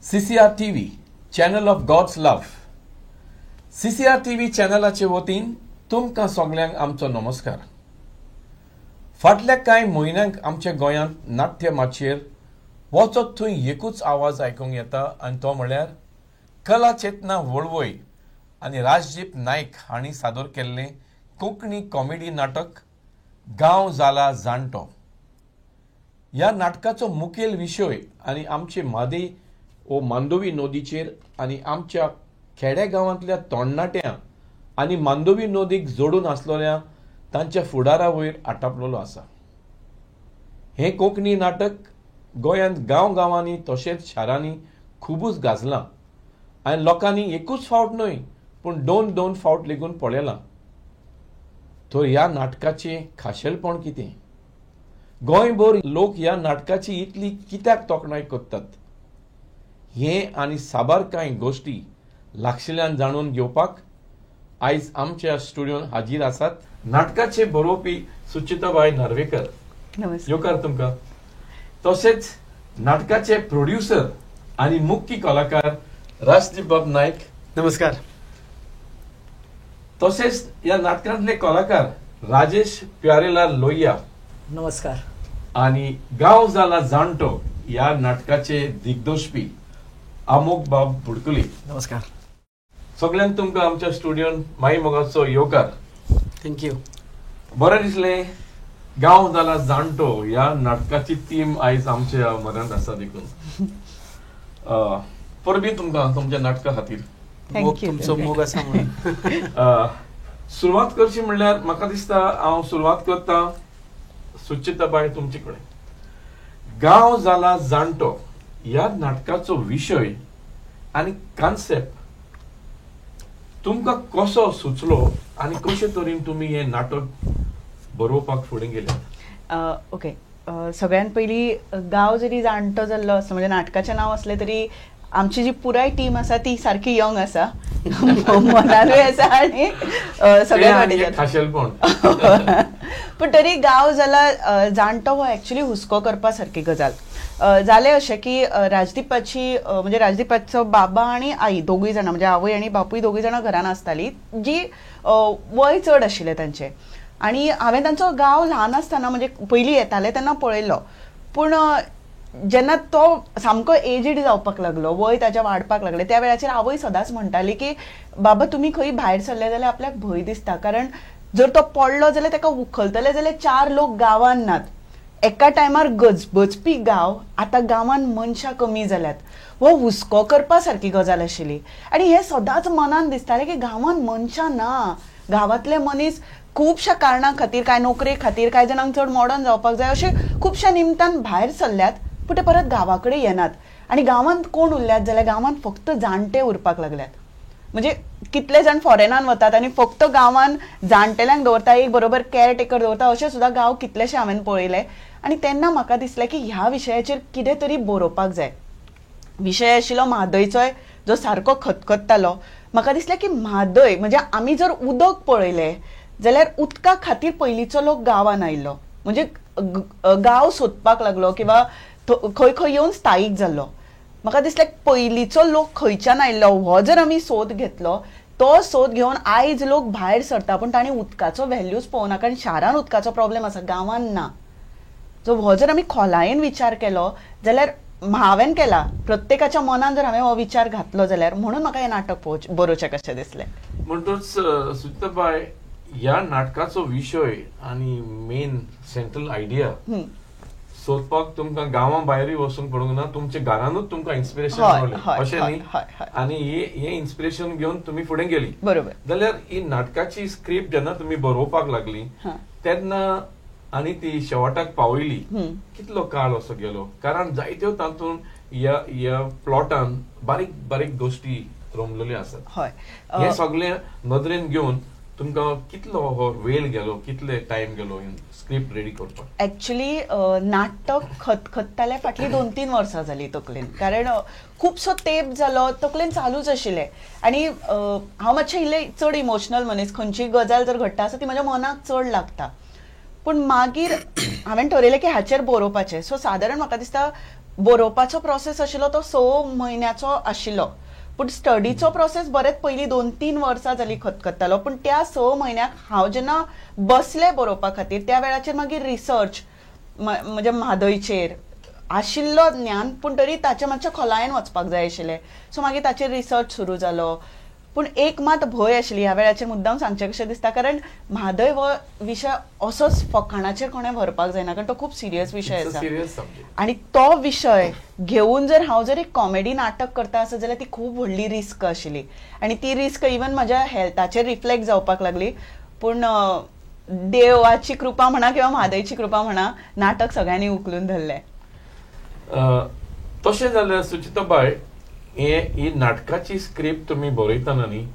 CCR TV, channel of God's love. CCR TV चॅनलाचे वतीन तुमकां सगल्यांक आमचो नमस्कार. फाटल्या कांय म्हयन्यांक आमच्या गोंयांत नाट्य माचयेर वचत थंय एकूच आवाज आयकूंक येता आनी तो म्हळ्यार कला चेतना वळवय आनी राजदीप नायक हांणी सादर केल्लें कोंकणी कॉमेडी नाटक गांव जाला जाणटो. ह्या नाटकाचो मुखेल विशय आनी आमचे मादे ओ मांडोवी नदीचेर आनी आमच्या खेड्या गांवांतल्या तरणाट्यां आनी मांडोवी नदीक जोडून आसलेल्या तांच्या फुडारा वयर आटापलेलो आसा. हें कोंकणी नाटक गोंयांत गांवांनी तशेंच शारांनी खुबूच गाजलां आनी लोकांनी एकूच फावट न्हय पूण दोन फावट लेगून पळयलां. तर ह्या नाटकाचें खाशेलपण कितें? गोंयभर लोक ह्या नाटकाची इतली कित्याक तोखणाय करतात? हें आनी साबार कांय गोश्टी लागशिल्ल्यान जाणून घेवपाक आयज आमच्या स्टुडियोन हाजीर आसात नाटकाचे बरोवपी सुचिताबाई नार्वेकर. येवकार तुमकां. तशेंच नाटकाचे प्रोड्युसर आनी मुख्य कलाकार राजदीप नायक. नमस्कार. तशेंच ह्या नाटकांतले कलाकार राजेश प्यारेलाल लोहिया. नमस्कार. आनी गांव जाला जाणटो ह्या नाटकाचे दिग्दर्शपी अमोक बाब बुडकुली. नमस्कार. सगळ्यांक तुमकां आमच्या स्टुडियोन माई मोगाचो येवकार. थँक्यू. बरें दिसलें. गांव जाला जाणटो ह्या नाटकाची थीम आयज आमच्या मनांत आसा देखून. परबी तुमकां तुमच्या नाटका खातीर. तुमचो मोग आसा म्हणून. सुरवात करची म्हणल्यार म्हाका दिसता हांव सुरवात करतां सुचिताबाई तुमचे कडेन. गांव जाला जाणटो ह्या नाटकाचो विशय आनी कॉन्सेप्ट तुमकां कसो सुचलो आनी कशे तरेन तुमी हें नाटक बरोवपाक फुडें गेले? ओके. सगळ्यात पयलीं गांव जरी जाणटो जाल्लो आसता म्हणजे नाटकाचें नांव असलें तरी आमची जी पुराय टीम आसा ती सारकी यंग आसा मनानूय आसा आनी सगळ्या खाशेलपण. पूण तरी गांव जाला जाणटो हो एक्चुली हुस्को करपा सारकी गजाल. जालें अशें की राजदीपाची म्हणजे राजदीपाचो बाबा आनी आई दोगूय जाणां म्हणजे आवय आनी बापूय दोगूय जाणां घरान आसतालीं जी वय चड आशिल्लें तांचें. आनी हांवें तांचो गांव ल्हान आसतना म्हणजे पयलीं येतालें तेन्ना पळयल्लो. पूण जेन्ना तो सामको एजीड जावपाक लागलो वय ताच्या वाडपाक लागलें त्या वेळाचेर आवय सदांच म्हणटाली की बाबा तुमी खंय भायर सरले जाल्यार आपल्याक भंय दिसता कारण जर तो पडलो जाल्यार ताका उखलतले जाल्यार 4 लोक गांवांत नात. एका टायमार गजबजपी गांव आतां गांवांत मनशां कमी जाल्यात. हो हुस्को करपा सारकी गजाल आशिल्ली. आनी हें सदांच मनान दिसतालें की गांवांत मनशां ना. गांवांतले मनीस खुबश्या कारणां खातीर काय नोकरे खातीर काय जाणांक चड मॉडर्न जावपाक जाय अशे खुबश्या निमतान भायर सरल्यात पूण ते परत गांवा कडेन येनात. आनी गांवांत कोण उरल्यात जाल्यार गांवांत फक्त जाणटे उरपाक लागल्यात. म्हणजे कितले जाण फॉरेनान वतात आनी फक्त गांवांत जाणटेल्यांक दवरता एक बरोबर केअर टेकर दवरता अशें सुद्दां गांव कितलेशे हांवें पळयले. आनी तेन्ना म्हाका दिसलें की ह्या विशयाचेर कितें तरी बरोवपाक जाय. विशय आशिल्लो म्हादयचोय जो सारको खतखत्तालो. म्हाका दिसलें की म्हादय म्हणजे आमी जर उदक पळयलें जाल्यार उदका खातीर पयलींचो लोक गांवांत आयिल्लो म्हणजे गांव सोदपाक लागलो किंवा खंय खंय येवन स्थायीक जाल्लो. म्हाका दिसलें पयलींचो लोक खंयच्यान आयिल्लो हो जर आमी सोद घेतलो तो सोद घेवन आयज लोक भायर सरता पूण तांणी उदकाचो व्हॅल्यूच पळोवना कारण शारान उदकाचो प्रॉब्लेम आसा गांवांत ना. सो हो जर आमी खोलायेन विचार केलो जाल्यार हांवें केला प्रत्येकाच्या मनान जर हांवें हो विचार घातलो जाल्यार म्हणून म्हाका हें नाटक बरोवचें कशें दिसलें. म्हणटूच सुचिताबाई ह्या नाटकाचो विशय आनी मेन सेंट्रल आयडिया सोदपाक तुमकां गांवां भायरूय वचूंक पडूंक ना. तुमच्या घरानूच तुमकां इन्स्पिरेशन मेळ्ळें अशें न्ही. आनी हें इन्स्पिरेशन घेवन तुमी फुडें गेली. बरोबर. जाल्यार ही नाटकाची स्क्रिप्ट जेन्ना तुमी बरोवपाक लागली तेन्ना आनी ती शेवटाक पावयली कितलो काळ असो गेलो? कारण जायत्यो तातूंत ह्या प्लॉटान बारीक बारीक गोश्टी रमलेल्यो आसात. हें सगळें नदरेन घेवन तुमकां कितलो हो वेळ गेलो कितले टायम गेलो स्क्रिप्ट रेडी करपाक? एक्चुली नाटक खतखत्ताले फाटली 2-3 वर्सां जाली तकलेन कारण खुबसो तेप जालो तकलेन चालूच आशिल्लें. आनी हांव मातशें इल्लें चड इमोशनल मनीस. खंयची गजाल जर घडटा आसा ती म्हज्या मनाक चड लागता. पूण मागीर हांवें ठरयलें की हाचेर बरोवपाचें. सो सादारण म्हाका दिसता बरोवपाचो प्रोसेस आशिल्लो तो 6 म्हयन्याचो आशिल्लो, पूण स्टडीचो प्रोसेस बरेच पयलीं 2-3 वर्सां जाली खतखत्तालो. पूण त्या 6 म्हयन्याक हांव जेन्ना बसले बरोवपा खातीर त्या वेळाचेर मागीर रिसर्च म्हणजे म्हादयचेर आशिल्लो ज्ञान, पूण तरी ताचे मातशें खोलायेन वचपाक जाय आशिल्लें. सो मागीर ताचेर रिसर्च सुरू जालो. पूण एक मात भंय आशिल्ली ह्या वेळाचेर मुद्दाम सांगचें कशें दिसता, कारण म्हादय हो विशय असोच फकाणाचेर कोणें व्हरपाक जायना, कारण तो खूब सिरियस विशय आसा. आनी तो विशय घेवन जर हांव जर एक कॉमेडी नाटक करता आसत जाल्यार ती खूब व्हडली रिस्क आशिल्ली. आनी ती रिस्क इवन म्हाज्या हेल्थाचेर रिफ्लेक्ट जावपाक लागली. पूण देवाची कृपा म्हणा किंवा म्हादयची कृपा म्हणा, नाटक सगळ्यांनी उखलून धरलें. तशें जाल्यार सुचिताबाई, ही नाटकाची स्क्रिप्ट तुम्ही बरयतना न्ही,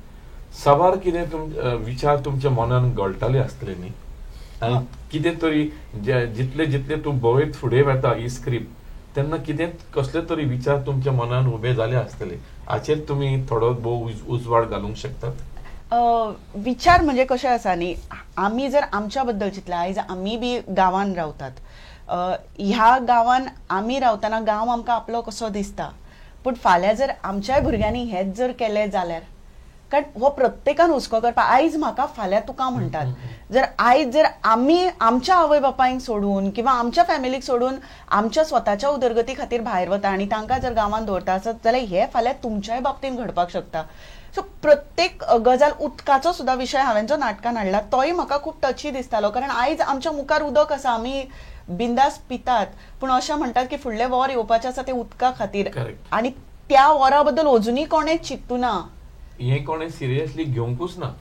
सवार कितें विचार तुमच्या मनान घोळटाले आसतले न्ही, आनी कितें तरी जितले जितले तूं बरयत फुडें वता ही स्क्रिप्ट, तेन्ना कितें कसले तरी विचार तुमच्या मनान उबे जाले आसतले. हाचेर तुमी थोडो भोव उजवाड घालूंक शकतात? विचार म्हणजे कशें आसा न्ही, आमी जर आमच्या बद्दल चिंतलें, आयज आमी बी गांवांत रावतात. ह्या गांवांत आमी रावतना गांव आमकां आपलो कसो दिसता, पूण फाल्यां जर आमच्याय भुरग्यांनी हेच जर केलें जाल्यार, कारण हो प्रत्येकान हुस्को करपा, आयज म्हाका फाल्यां तुका म्हणटात. जर आयज जर आमी आमच्या आवय बापायक सोडून किंवा आमच्या फॅमिलीक सोडून आमच्या स्वताच्या उदरगती खातीर भायर वता आनी तांकां जर गांवांत दवरता आसत जाल्यार हे फाल्यां तुमच्याय बाबतींत घडपाक शकता. सो प्रत्येक गजाल, उदकाचो सुद्धा विशय हांवें जो नाटकान हाडला तोय म्हाका खूब टची दिसतालो, कारण आयज आमच्या मुखार उदक आसा, आमी बिंदास पितात, पूण अशें म्हणटात की फुडलें वर येवपाचें आसा तें उदका खातीर, आनी त्या वरा बद्दल अजुनूय कोणें चिंतूना, हें कोणें सिरियसली घेवंकूच ना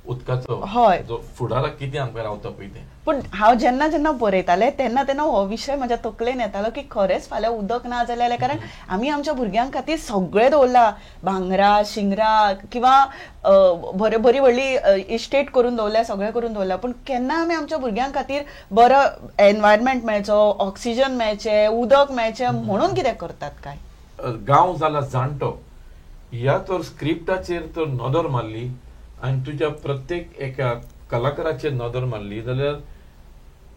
उदकाचो. हय, फुडाराक कितें आमकां रावता पळय तें. पूण हांव जेन्ना जेन्ना बरयतालें तेन्ना तेन्ना हो विशय म्हाज्या तकलेन येतालो की खरेंच फाल्यां उदक ना जाल्यार, कारण आमी आमच्या भुरग्यां खातीर सगळें दवरलां, भांगरां शिंगरां किंवा बरी व्हडली इस्टेट करून दवरल्या, सगळें करून दवरलां, पूण केन्ना आमी आमच्या भुरग्यां खातीर बरो एनवायरमेंट मेळचो, ऑक्सिजन मेळचें, उदक मेळचें म्हणून कितें करतात काय? गांव जाला जाणटो ह्या तर स्क्रिप्टाचेर तर नदर मारली आनी तुज्या प्रत्येक एका कलाकाराचेर नदर मारली जाल्यार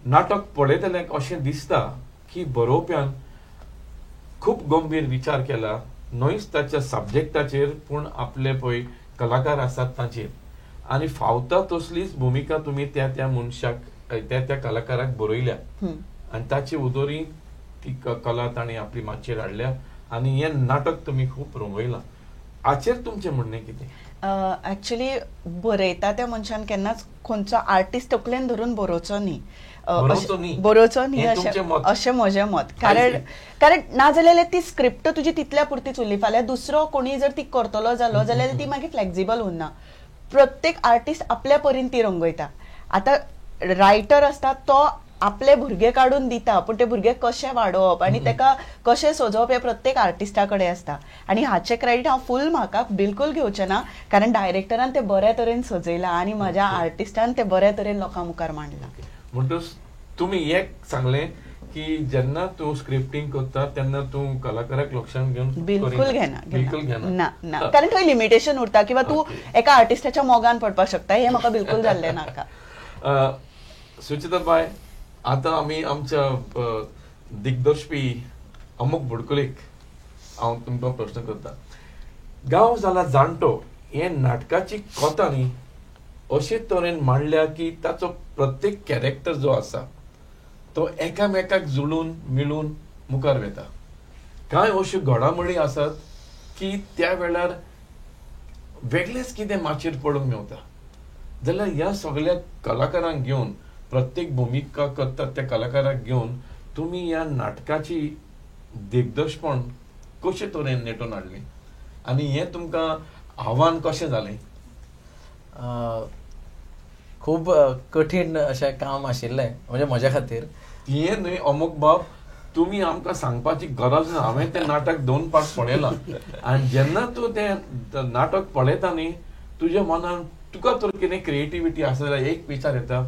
नाटक पळयतल्याक अशें दिसता की बरोवप्यान खूब गंभीर विचार केला, न्हयच ताच्या सब्जेक्टाचेर पूण आपले पळय कलाकार आसात ताचेर, आनी फावता तसलीच भुमिका तुमी त्या त्या मनशाक त्या कलाकाराक बरयल्या आनी ताची उदोरी ती कला ताणी आपली माचयेर हाडल्या आनी हें नाटक तुमी खूब रंगयलां. हाचेर तुमचें म्हणणें कितें? एक्चुअली बरयता त्या मनशान केन्नाच खंयचो आर्टिस्ट तकलेन धरून बरोवचो न्ही, बरोवचो न्ही अशें म्हजें मत. कारण नाजाल्यार ती स्क्रिप्ट तुजी तितल्या पुरतीच उरली, फाल्यां दुसरो कोणी जर ती करतलो जालो जाल्यार ती मागीर फ्लेक्झिबल उरना. प्रत्येक आर्टिस्ट आपल्या परीन ती रंगयता. आतां रायटर आसता तो आपले भुरगे काडून दिता, पूण ते भुरगे कशे वाडोवप आनी ताका कशें सजोवप हे प्रत्येक आर्टिस्टा कडेन आसता. आनी हाचें क्रेडीट हांव फूल म्हाका बिलकुल घेवचें ना, कारण डायरेक्टरान ते बऱ्या तरेन सजयलां आनी म्हाज्या आर्टिस्टान ते बऱ्या तरेन लोकां मुखार मांडलां. म्हणटच तुमी एक सांगलें की जेन्ना तूं स्क्रिप्टिंग करता तेन्ना तूं कलाकाराक लक्षांत घेवन बिलकुल घेना ना, कारण थंय लिमिटेशन उरता किंवा तूं एका आर्टिस्टाच्या मोगान पडपाक शकता, हें म्हाका बिलकुल जाल्लें नाका. सुचिताबाई, आता आमी आमच्या दिग्दर्शपी अमोक बुडकुलेक हांव तुमकां प्रश्न करता. गांव जाला जाणटो हे नाटकाची कथा न्ही अशे तरेन मांडल्या की ताचो प्रत्येक कॅरेक्टर जो आसा तो एकामेकाक जुळून मिळून मुखार वेता. कांय अश्यो घडामोडी आसात की त्या वेळार वेगळेच कितें माचयेर पडूंक मेवता, जाल्यार ह्या सगळ्या कलाकारांक घेवन प्रत्येक भुमिका करतात त्या कलाकाराक घेवन तुमी ह्या नाटकाची दिग्दर्शपण कशे तरेन नेटून हाडली आनी हें तुमकां आव्हान कशें जालें? खूब कठीण अशें काम आशिल्लें म्हणजे म्हज्या खातीर. हें न्हय अमोक बाब, तुमी आमकां सांगपाची गरज ना, हांवें तें नाटक 2 पार्ट पळयलां आनी जेन्ना तूं तें नाटक पळयता न्ही तुज्या मनान तुका तर कितें क्रिएटिविटी आसा जाल्यार एक विचार येता,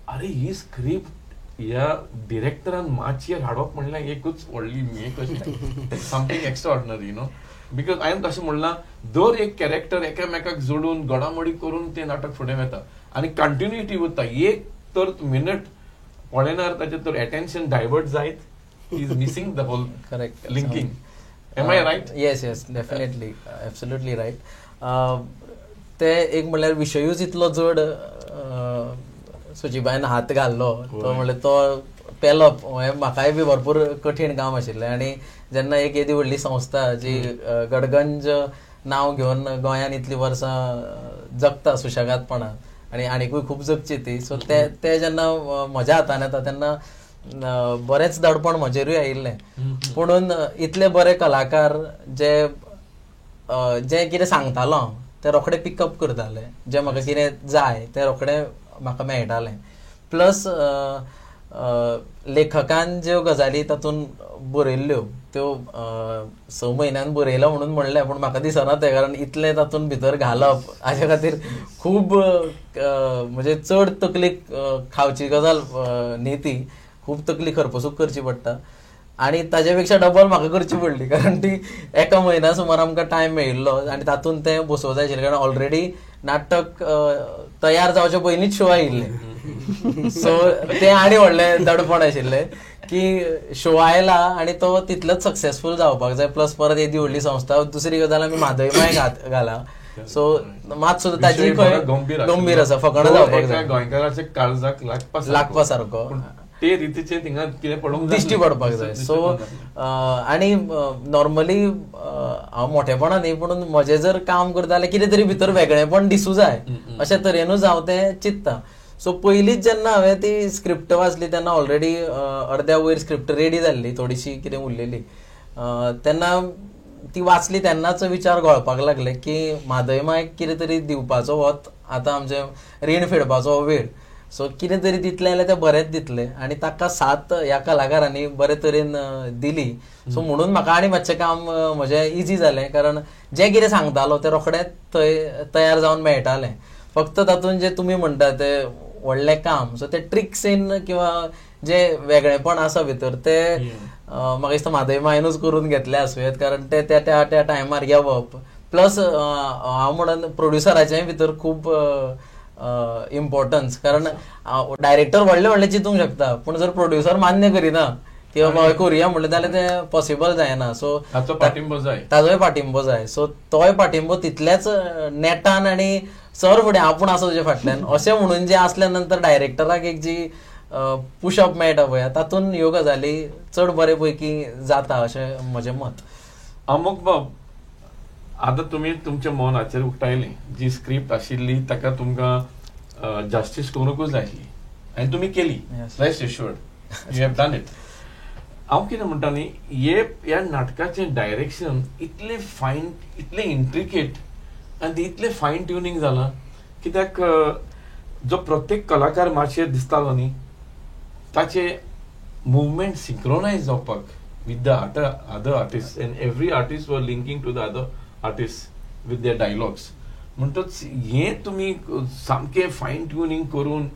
अरे ही स्क्रिप्ट ह्या डिरेक्टरान माचयेर हाडप म्हणल्यार एकूच व्हडली हें कशें समथींग एक्स्ट्राऑर्डिनरी नो. बिकॉज हांवें तशें म्हणलां दर एक कॅरेक्टर एकामेकाक जोडून घडामोडी करून तें नाटक फुडें वता आनी कंटिन्युटी उरता. एक तर मिनट पळयनार ताचें तर एटेन्शन डायवर्ट जायत He is missing the whole Correct. linking. Am I right? Yes, definitely, absolutely right. ते एक म्हणल्यार विशयूच इतलो जड सुचीबाईन हात घाल्लो तो म्हणल्यार तो पेलप हें म्हाकाय बी भरपूर कठीण काम आशिल्लें. आनी जेन्ना एक येदी व्हडली संस्था जी गडगंज नांव घेवन गोंयांत इतलीं वर्सां जगता सुशेगादपणान आनी आनीकूय खूब जगची ती, सो ते जेन्ना म्हज्या हातान येता तेन्ना बरेंच दडपण म्हजेरूय आयिल्लें. पुणून इतले बरे कलाकार जे कितें सांगतालो हांव ते रोखडे पिकअप करताले, जे म्हाका कितें जाय ते रोखडें म्हाका मेळटालें. प्लस लेखकान ज्यो गजाली तातूंत बरयल्ल्यो त्यो 6 म्हयन्यान बरयलो म्हणून म्हणलें, पूण म्हाका दिसना तें, कारण इतलें तातूंत भितर घालप हाचे खातीर खूब म्हणजे चड तकलीक खावची गजाल न्ही ती, खूब तकली खरपसूक करची पडटा. आनी ताजे पेक्षा डबल म्हाका करची पडली, कारण ती एका म्हयन्या सुमार आमकां टायम मेळिल्लो आनी तातूंत तें बसोवंक जाय आशिल्लें, कारण ऑलरेडी नाटक तयार जावचे पयलींच शो आयिल्ले. सो तें आनी व्हडलें दडपण आशिल्लें की शो आयला आनी तो तितलोच सक्सेसफूल जावपाक जाय. प्लस परत येदी व्हडली संस्था. दुसरी गजाल आमी म्हादयमाय घाला, सो मात सुद्दां ताजी खंय गंभीर आसा, फकाणां जावपाक जाय, गोंयकाराच्या काळजाक लागपा सारको ते रितीचे थिंगा कितें पडूंक दिश्टी पडपाक जाय. सो आनी नॉर्मली हांव मोठेपणां न्ही, पूण म्हजें जर काम करता जाल्यार कितें तरी भितर वेगळेपण दिसूं जाय अशे तरेनूच हांव तें चिंत्तां. सो पयलींच जेन्ना हांवें ती स्क्रिप्ट वाचली तेन्ना ऑलरेडी अर्द्या वयर स्क्रिप्ट रेडी जाल्ली, थोडीशी कितें उरलेली, तेन्ना ती वाचली तेन्नाच विचार घोळपाक लागले की म्हादयमायक कितें तरी दिवपाचो वत आतां आमचें रीण फेडपाचो वेळ. सो कितें तरी दितलें जाल्यार तें बरेंच दितलें आनी ताका साथ ह्या कलाकारांनी बरे तरेन दिली. सो म्हणून म्हाका आनी मातशें काम म्हजें इजी जालें, कारण जें कितें सांगतालो तें रोखडेंच थंय तयार जावन मेळटालें. फक्त तातूंत जे तुमी म्हणटा तें व्हडलें काम, सो ते ट्रिक्स इन किंवा जे वेगळेपण आसा भितर ते म्हाका दिसता म्हादयमायनूच करून घेतले आसुयेत, कारण ते त्या टायमार येवप. प्लस हांव म्हणून प्रोड्युसराचेय भितर खूब इम्पॉर्टन्स, कारण डायरेक्टर व्हडले चिंतूंक शकता, पूण जर प्रोड्युसर मान्य करिना की बाबा करुया म्हणलें जाल्यार तें पॉसिबल जायना. सो ताजोय पाठिंबो जाय. सो तोय पाठिंबो तितल्याच नेटान आनी सर फुडें आपूण आसा तुजे फाटल्यान अशें म्हणून जे आसल्या नंतर डायरेक्टराक एक जी पुशअप मेळटा पळय, तातूंत ह्यो गजाली चड बरे पैकी जाता अशें म्हजें मत. अमोक बाब, आतां तुमी तुमच्या मनाचेर उक्तायलें, जी स्क्रिप्ट आशिल्ली ताका तुमकां जस्टीस करूंकूच जाय आसली आनी तुमी केली. Rest एश्युअर्ड you have done it. हांव कितें म्हणटा न्ही, ह्या नाटकाचें डायरेक्शन इतलें फायन, इतलें इंट्रिकेट आनी इतलें फायन ट्युनिंग जालां, कित्याक जो प्रत्येक कलाकार मातशें दिसतालो न्ही, ताचे मुवमेंट सिंक्रोनायज जावपाक with the other artists, and every artist were linking to the other artists with their dialogues. म्हणटच हें तुमी सामकें फायन ट्युनिंग करून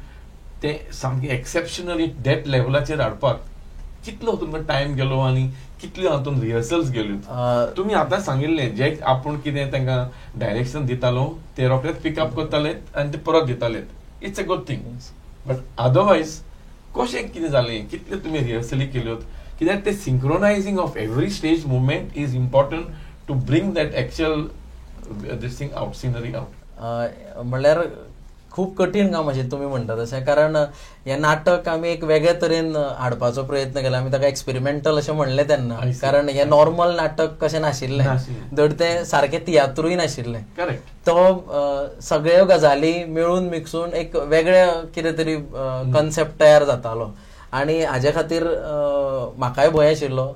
तें सामकें एक्सेप्शनली डेट लेवलाचेर हाडपाक कितलो तुमकां टायम गेलो आनी कितल्यो हातून रिहर्सल्स गेल्यो. तुमी आतां सांगिल्लें जे आपूण कितें तांकां डायरेक्शन दितालो ते रोखडेच पिकअप करताले आनी ते परत दिताले. It's a good thing. But otherwise कशें कितें जालें, कितल्यो तुमी रिहर्सली केल्यो, कित्याक ते synchronising of every stage movement is important to bring that actual this thing out, scenery out. म्हणल्यार खूब कठीण काम अशें तुमी म्हणटा तशें, कारण हें नाटक आमी एक वेगळे तरेन हाडपाचो प्रयत्न केला. आमी ताका एक्सपेरिमेंटल अशें म्हणलें तेन्ना, कारण हें नॉर्मल नाटक कशें नाशिल्लें, धड तें सारकें तियात्रूय नाशिल्लें. तो सगळ्यो गजाली मेळून मिक्सून एक वेगळे कितें तरी कन्सेप्ट तयार जातालो. आनी हाजे खातीर म्हाकाय भंय आशिल्लो,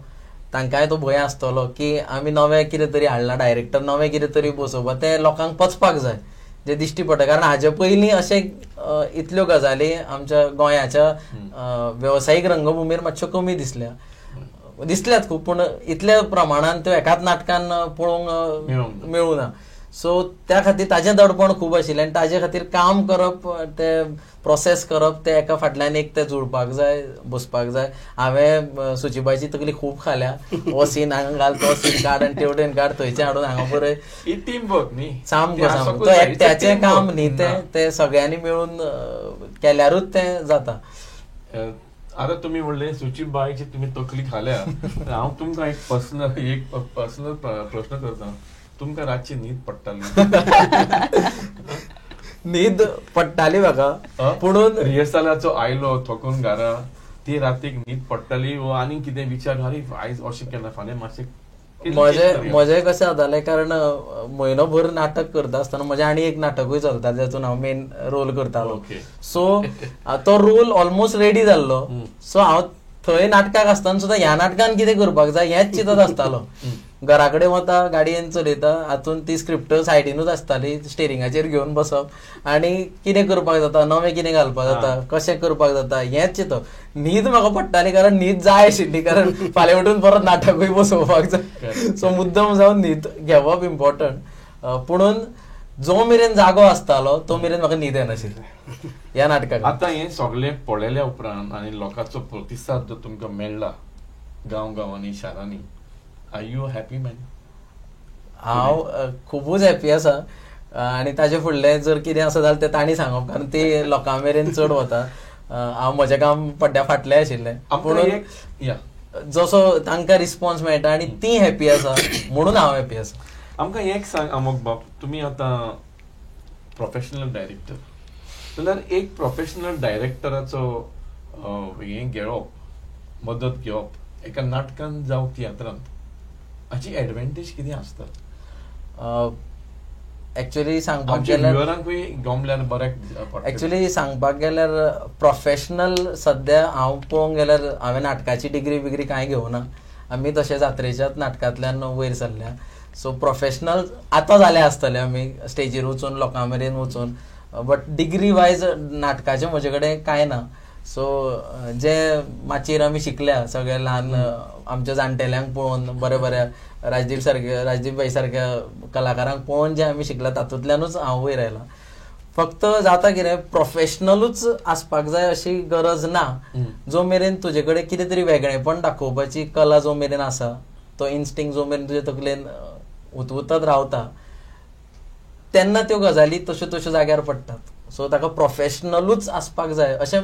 तांकांय तो भंय आसतलो की आमी नवें कितें तरी हाडलां, डायरेक्टर नवें कितें तरी बसोवपा, तें लोकांक पचपाक जाय जे दिश्टी पडटा. कारण हाजे पयलीं अशें इतल्यो गजाली आमच्या गोंयाच्या वेवसायीक रंगभुमीर मातश्यो कमी दिसल्यात खूब, पूण इतल्या प्रमाणान त्यो एकाच नाटकान पळोवंक मेळूना. सो त्या खातीर ताजें दडपण खूब आशिल्लें आनी ताजे खातीर काम करप, तें प्रोसेस करप, तें एका फाटल्यान एक तें जुळपाक जाय, बसपाक जाय. हांवें सुचीबाईची तकली खूब खाल्या, हो सीन हांगा घाल, तो सीन काड आनी तेवटेन काड, थंयचें हाडून हांगा बरय. सामको तो एकट्याचें काम न्ही, तें सगळ्यांनी मेळून केल्यारूच तें जाता. आता तुम्ही म्हणले सुचीबाईची तुम्ही तकली खाल्या तर हांव तुमकां एक पर्सनल प्रश्न करता. तुमकां रातची न्हीद पडटाली? न्हीद पडटाली म्हाका, पुणून रिहर्सलाचो आयलो थकून घरा ती रातीक न्हीद पडटाली वो आनी कितें विचार अरे आयज अशें केलें फाल्यां मातशें म्हजें कशें जातालें कारण म्हयनोभर नाटक करता आसतना म्हजें आनी एक नाटकूय चलता जातून हांव मेन रोल करतालो. सो तो रोल ऑलमोस्ट रेडी जाल्लो. सो हांव थंय नाटकाक आसतना सुद्दां ह्या नाटकान कितें करपाक जाय हेंच चिंतत आसतालो. घरा कडेन वता, गाडयेन चलयता, हातून ती स्क्रिप्ट सायडीनूच आसताली, स्टेरिंगाचेर घेवन बसप आनी कितें करपाक जाता, नवें कितें घालपाक जाता, कशें करपाक जाता हेंच चिंतप. न्हीद म्हाका पडटाली कारण न्हीद जाय आशिल्ली, कारण फाल्यां उठून परत नाटकूय बसोवपाक जाय. सो मुद्दम जावन न्हीद घेवप इम्पॉर्टंट. पुणून जो मेरेन जागो आसतालो तो मेरेन म्हाका न्हीद येनाशिल्ली ह्या नाटकाक. आतां हें सगळें पळयल्या उपरांत आनी लोकांचो प्रतिसाद जो तुमकां मेळ्ळा गांवांनी शारांनी, आर यू हॅपी मॅन? हांव खुबूच हॅपी आसा आनी ताचे फुडलें जर कितें आसा जाल्यार तें तांणी सांगप, कारण ते लोकां मेरेन चड वता. हांव म्हजें काम पड्ड्या फाटलें आशिल्लें, पूण जसो तांकां रिस्पॉन्स मेळटा आनी ती हॅपी आसा म्हणून हांव हॅपी आसा. आमकां एक सांग अमोक बाब, तुमी आतां प्रोफेशनल डायरेक्टर जाल्यार एक प्रोफेशनल डायरेक्टराचो हें घेवप, मदत घेवप एका नाटकान जावं तियात्रांत, हाची एडवांटेज कितें आसता? एक्चुअली सांगपाक गेल्यार एक्चुअली सांगपाक गेल्यार प्रोफेशनल सद्या हांव पळोवंक गेल्यार हांवें नाटकाची डिग्री बिग्री कांय घेवना. आमी तशे जात्रेच्याच नाटकांतल्यान वयर सरल्या. सो प्रोफेशनल आतां जाले आसतले आमी स्टेजीर वचून लोकां मेरेन वचून, बट डिग्री वायज नाटकाचें म्हजे कडेन कांय ना. सो जे माचयेर आमी शिकल्या सगळे ल्हान आमच्या जाणटेल्यांक पळोवन, बऱ्या राजदीप भाई सारक्या कलाकारांक पळोवन जे आमी शिकल्या तातूंतल्यानूच हांव वयर आयलां. फक्त जाता कितें, प्रोफेशनलूच आसपाक जाय अशी गरज ना. जो मेरेन तुजे कडेन कितें तरी वेगळेपण दाखोवपाची कला जो मेरेन आसा, तो इन्स्टिंक्ट जो मेरेन तुजे तकलेन उतवतत रावता, तेन्ना त्यो गजाली तश्यो जाग्यार पडटात. सो ताका प्रोफेशनलूच आसपाक जाय अशें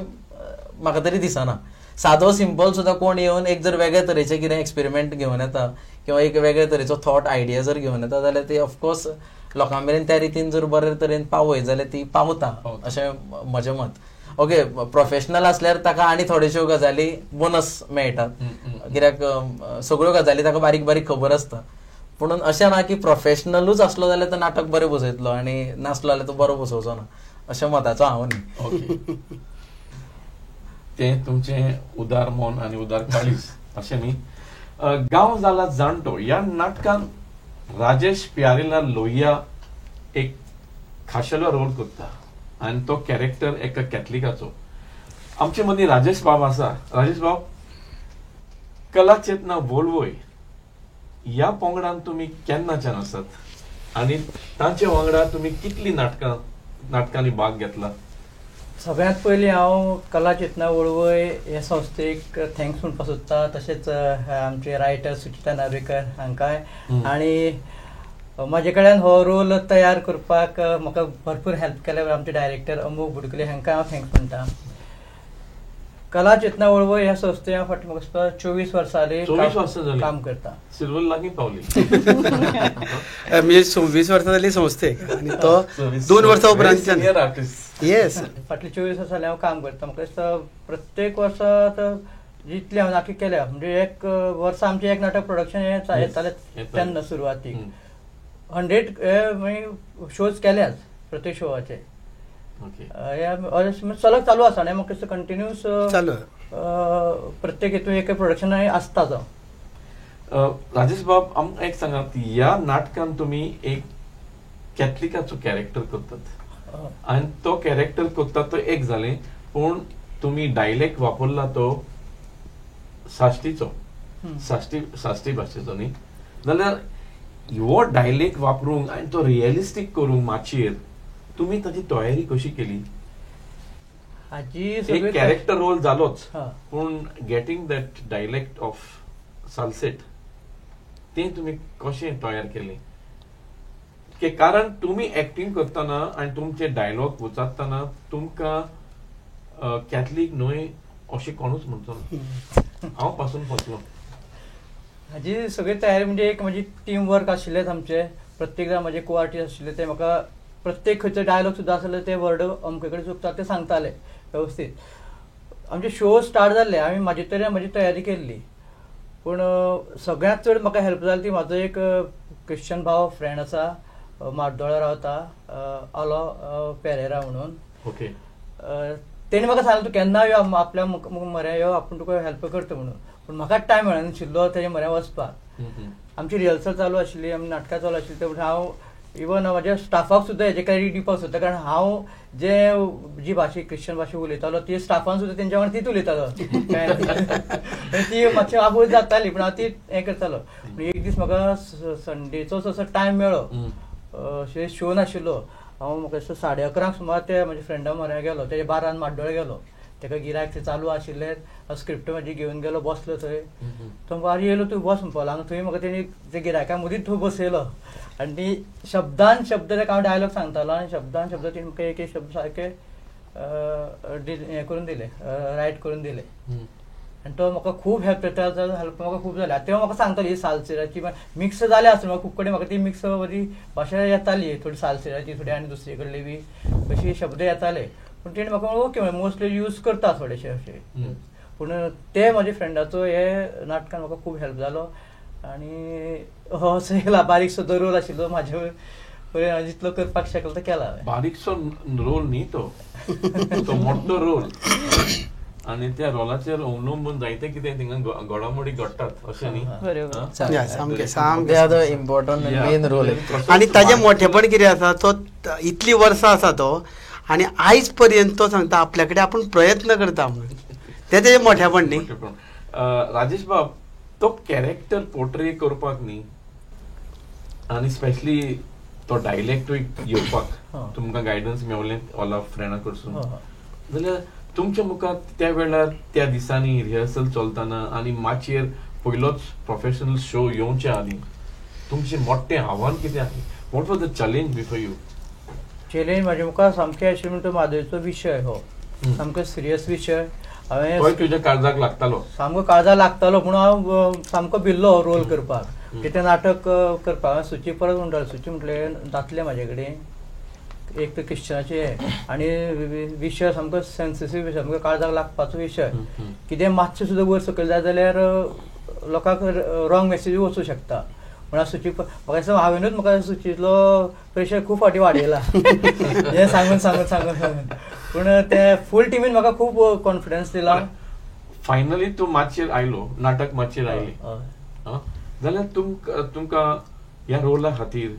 म्हाका तरी दिसना. सादो सिंपल सुद्दां कोण येवन एक जर वेगळे तरेचे कितें एक्सपेरिमेंट घेवन येता किंवा एक वेगळे तरेचो थॉट आयडिया जर घेवन येता जाल्यार ती ऑफकोर्स लोकां मेरेन त्या रितीन जर बरे तरेन पावय जाल्यार ती पावता अशें म्हजें मत. ओके, प्रोफेशनल आसल्यार ताका आनी थोड्योश्यो गजाली बोनस मेळटात, कित्याक सगळ्यो गजाली ताका बारीक बारीक खबर आसता. पूण अशें ना की प्रोफेशनलूच आसलो जाल्यार तो नाटक बरें बसयतलो आनी नासलो जाल्यार तो बरो बसोवचो ना, अशें मताचो हांव न्ही. तें तुमचें उदार मन आनी उदार काळीज अशें न्ही. गांव जाला जाणटो ह्या नाटकान राजेश प्यारेलाल लोहिया एक खाशेलो रोल करता आनी तो कॅरेक्टर एका कॅथलिकाचो. आमचे मदीं राजेश बाब आसा. राजेश बाब, कला चेतना वोळवय ह्या पंगडान तुमी केन्नाच्यान आसात आनी तांचे वांगडा तुमी कितली नाटकांनी भाग घेतला? सगळ्यांत पयलीं हांव कला चेतना वळवय ह्या संस्थेक थँक्स म्हणपाक सोदता. तशेंच आमचे रायटर सुचिता नार्वेकर हांकांय, आनी म्हाजे कडल्यान हो रोल तयार करपाक म्हाका भरपूर हेल्प केल्या आमचे डायरेक्टर अमोक बुडकुले हांकां हांव थँक्स म्हणटा. कला चेतना वळवय ह्या संस्थेन हांव फाटीं म्हाका 24 वर्सां जालीं काम करता. सिल्वर लागीं पावली म्हणजे 26 वर्सां जाली संस्थेक आनी तो 2 वर्सां उपरांतच्यान येस फाटली 24 वर्सां जालीं हांव काम करता. म्हाका दिसता प्रत्येक वर्सा जितलें हांव नाटक केल्या, म्हणजे एक वर्सा आमचें एक नाटक प्रोडक्शन येतालें तेन्ना सुरवातीक 100 शोज केल्यात प्रत्येक शोवाचे. सलग चालू आसा न्ही, म्हाका दिसता कंटिन्यूस चालू प्रत्येक हेतून एक प्रोडक्शन आसता जो. राजेश बाब, आमकां एक सांगात, ह्या नाटकान तुमी एक कॅथलिकाचो कॅरेक्टर करतात आनी तो कॅरेक्टर करतात तो एक जालें, पूण तुमी डायलेक्ट वापरला तो साश्टीचो, साश्टी भाशेचो न्ही. जाल्यार हो डायलेक्ट वापरूंक आनी तो रियलिस्टीक करूंक माचयेर तुमी ताची तयारी कशी केली? एक कॅरेक्टर रोल जालोच, पूण getting that dialect of Salcete ते तुमी कशें तयार केलें? कारण तुमी एक्टिंग करतना आनी तुमचे डायलॉग उचारतना तुमकां कॅथलीक न्हय अशें कोणूच म्हणचो ना. हांव पासून फसलो. हाजी सगळी तयारी म्हणजे एक म्हणजे टीम वर्क आशिल्लेच आमचे. प्रत्येक जाण म्हजे को आर्टिस्ट आशिल्ले ते म्हाका प्रत्येक खंयचो डायलॉग सुद्दां आसले ते वर्ड अमके कडेन चुकता ते सांगताले वेवस्थीत. आमचे शो स्टार्ट जाल्ले, हांवें म्हाजे तरेन म्हाजी तयारी केल्ली. पूण सगळ्यांत चड म्हाका हेल्प जाली ती म्हाजो एक क्रिश्चन भाव फ्रेंड आसा, माड्डोळा रावता, आलो पेरेरा म्हणून. ओके. तेणी म्हाका सांगलें तूं केन्ना यो आपल्या म्हऱ्या यो, आपूण तुका हेल्प करता म्हणून. पूण म्हाकाच टायम मेळनाशिल्लो तेजे म्हऱ्या वचपाक. आमची रिहर्सल चालू आशिल्ली, आमी नाटकां चालू आशिल्ली, ते हांव इवन म्हाज्या स्टाफाक सुद्दां हेजे काही दिवपाक सोदता. कारण हांव जी भाशा क्रिश्चन भाशा उलयतालो ती स्टाफान सुद्दां तेंच्या वांगडा तीच उलयतालो. ती मातशी आबूज जाताली पूण हांव ती हें करतालो. एक दीस म्हाका संडेचोच असो टायम मेळ्ळो, शो नाशिल्लो. हांव म्हाका दिसता 11:30 सुमार ते म्हाज्या फ्रेंडा म्हऱ्या गेलो, तेजे 12 माड्डोळे गेलो. तेका गिरायक ते चालू आशिल्ले, स्क्रिप्ट म्हाजी घेवन गेलो, बसलो थंय. तो म्हाका येयलो तूं बस म्हणपाक लागलो. थंय म्हाका तेणी ते गिरायका मदींच थंय बसयलो आनी शब्दान शब्द ताका हांव डायलॉग सांगतालो आनी शब्दान शब्द तेणी म्हाका एक एक शब्द सारके हें करून दिले, रायट करून दिले. आनी तो म्हाका खूब हेल्प म्हाका खूब जालें. तेव्हा म्हाका सांगताली ही सालसेराची मिक्स जाले आसूं म्हाका खूब कडेन म्हाका ती मिक्स बरी भाशा येताली, थोडी सालसेराची थोडी आनी दुसरे कडले बी अशी शब्द येताले. पूण तेणी म्हाका ओके मोस्टली यूज करता थोडेशे अशे. पूण ते म्हाज्या फ्रेंडाचो हे नाटकान म्हाका खूब हेल्प जालो. आनी हो असो एक बारीकसो रोल आशिल्लो म्हाजे हांवें जितलो करपाक शकलो तो केला. बारीकसो रोल न्ही तो मोठो रोल. आनी त्या रोलाचेर अवलंबून जायते कितें थिंगा घडामोडी घडटात अशें न्ही. सामकें इम्पॉर्टंट मेन रोल. आनी ताजें मोठेपण कितें आसा, तो इतली वर्सां आसा तो आनी आयज पर्यंत तो सांगता आपल्या कडेन आपूण प्रयत्न करता म्हणून. ते तेजें मोठेपण न्ही. राजेश बाब, तो कॅरेक्टर पोर्ट्रे करपाक न्ही आनी स्पेशली तो डायलेक्टूय येवपाक तुमकां गायडन्स मेवलें ऑल फ्रेंडा कडसून, जाल्यार तुमच्या मुखार त्या वेळार त्या दिसांनी रिहर्सल चलतना आनी माचयेर पयलोच प्रोफेशनल शो येवचे आनी तुमचें मोठें आव्हान कितें आसलें? What was the challenge before you? Challenge म्हाजे मुखार सामकें आशिल्लें म्हणटा म्हादयचो विशय हो सामको सिरियस विशय. हांवें तुज्या काळजाक लागतालो, सामको काळजाक लागतालो. पूण हांव सामको भिल्लो रोल करपाक, कितें नाटक करपाक. हांवें सुची परत म्हणटालो, सुची म्हटलें जातलें म्हाजे कडेन. एक तर क्रिश्चनाचे आनी विशय सामको सेन्सिटीव, सामको काळजाक लागपाचो विशय. कितें मातशें सुद्दां वयर सकयल जाय जाल्यार लोकांक रॉंग मेसेज वचूंक शकता. म्हणून सुची म्हाका दिसता हांवेनूच म्हाका सुचीतलो प्रेशर खूब फावटी वाडयला हें सांगून सांगून सांगून सांगून. पूण ते फूल टिमीन म्हाका खूब कॉन्फिडन्स दिला. फायनली तूं माचयेर आयलो, नाटक माचयेर आयलें, जाल्यार तुमकां ह्या रोला खातीर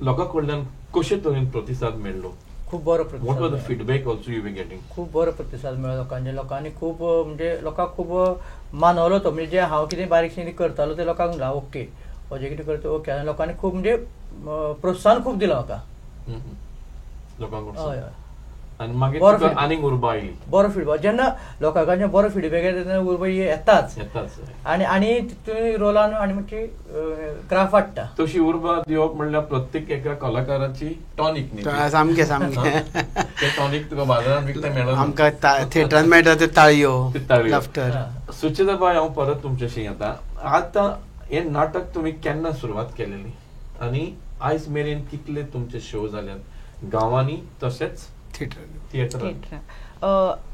लोकां कडल्यान कशे तरेन प्रतिसाद मेळ्ळो? खूब बरो प्रतिसाद. What was the feedback also you were getting? खूब बरो प्रतिसाद मेळ्ळो लोकांनी खूब म्हणजे लोकांक खूब मानवलो तो. म्हणजे जे हांव कितें बारीकशें करतालो ते लोकांक म्हणला ओके, हो जे कितें करता ओके. आनी लोकांनी खूब म्हणजे प्रोत्साहन खूब दिलां म्हाका लोकांक. हय हय. आनी मागीर आनीक उर्बा आयली. बरो फीडबॅक जेन्ना लोकां कडल्यान बरो फीडबॅक येता तेन्ना उर्बा येताच. आनी तितून रोलान आनी मातशी ग्राफ वाडटा. तशी उर्बा दिवप म्हणल्यार प्रत्येक एका कलाकाराची टॉनिक न्ही. सामकें सामकें. ते टॉनिक तुका बाजारांत विकता मेळना. आमकां थिएटरांत मेळटा त्यो ताळयो, लाफ्टर. सुचेता बाय, हांव परत तुमचेशी येता. आतां हें नाटक तुमी केन्ना सुरवात केलेली आनी आयज मेरेन कितले तुमचे शो जाल्यात गांवांनी तशेंच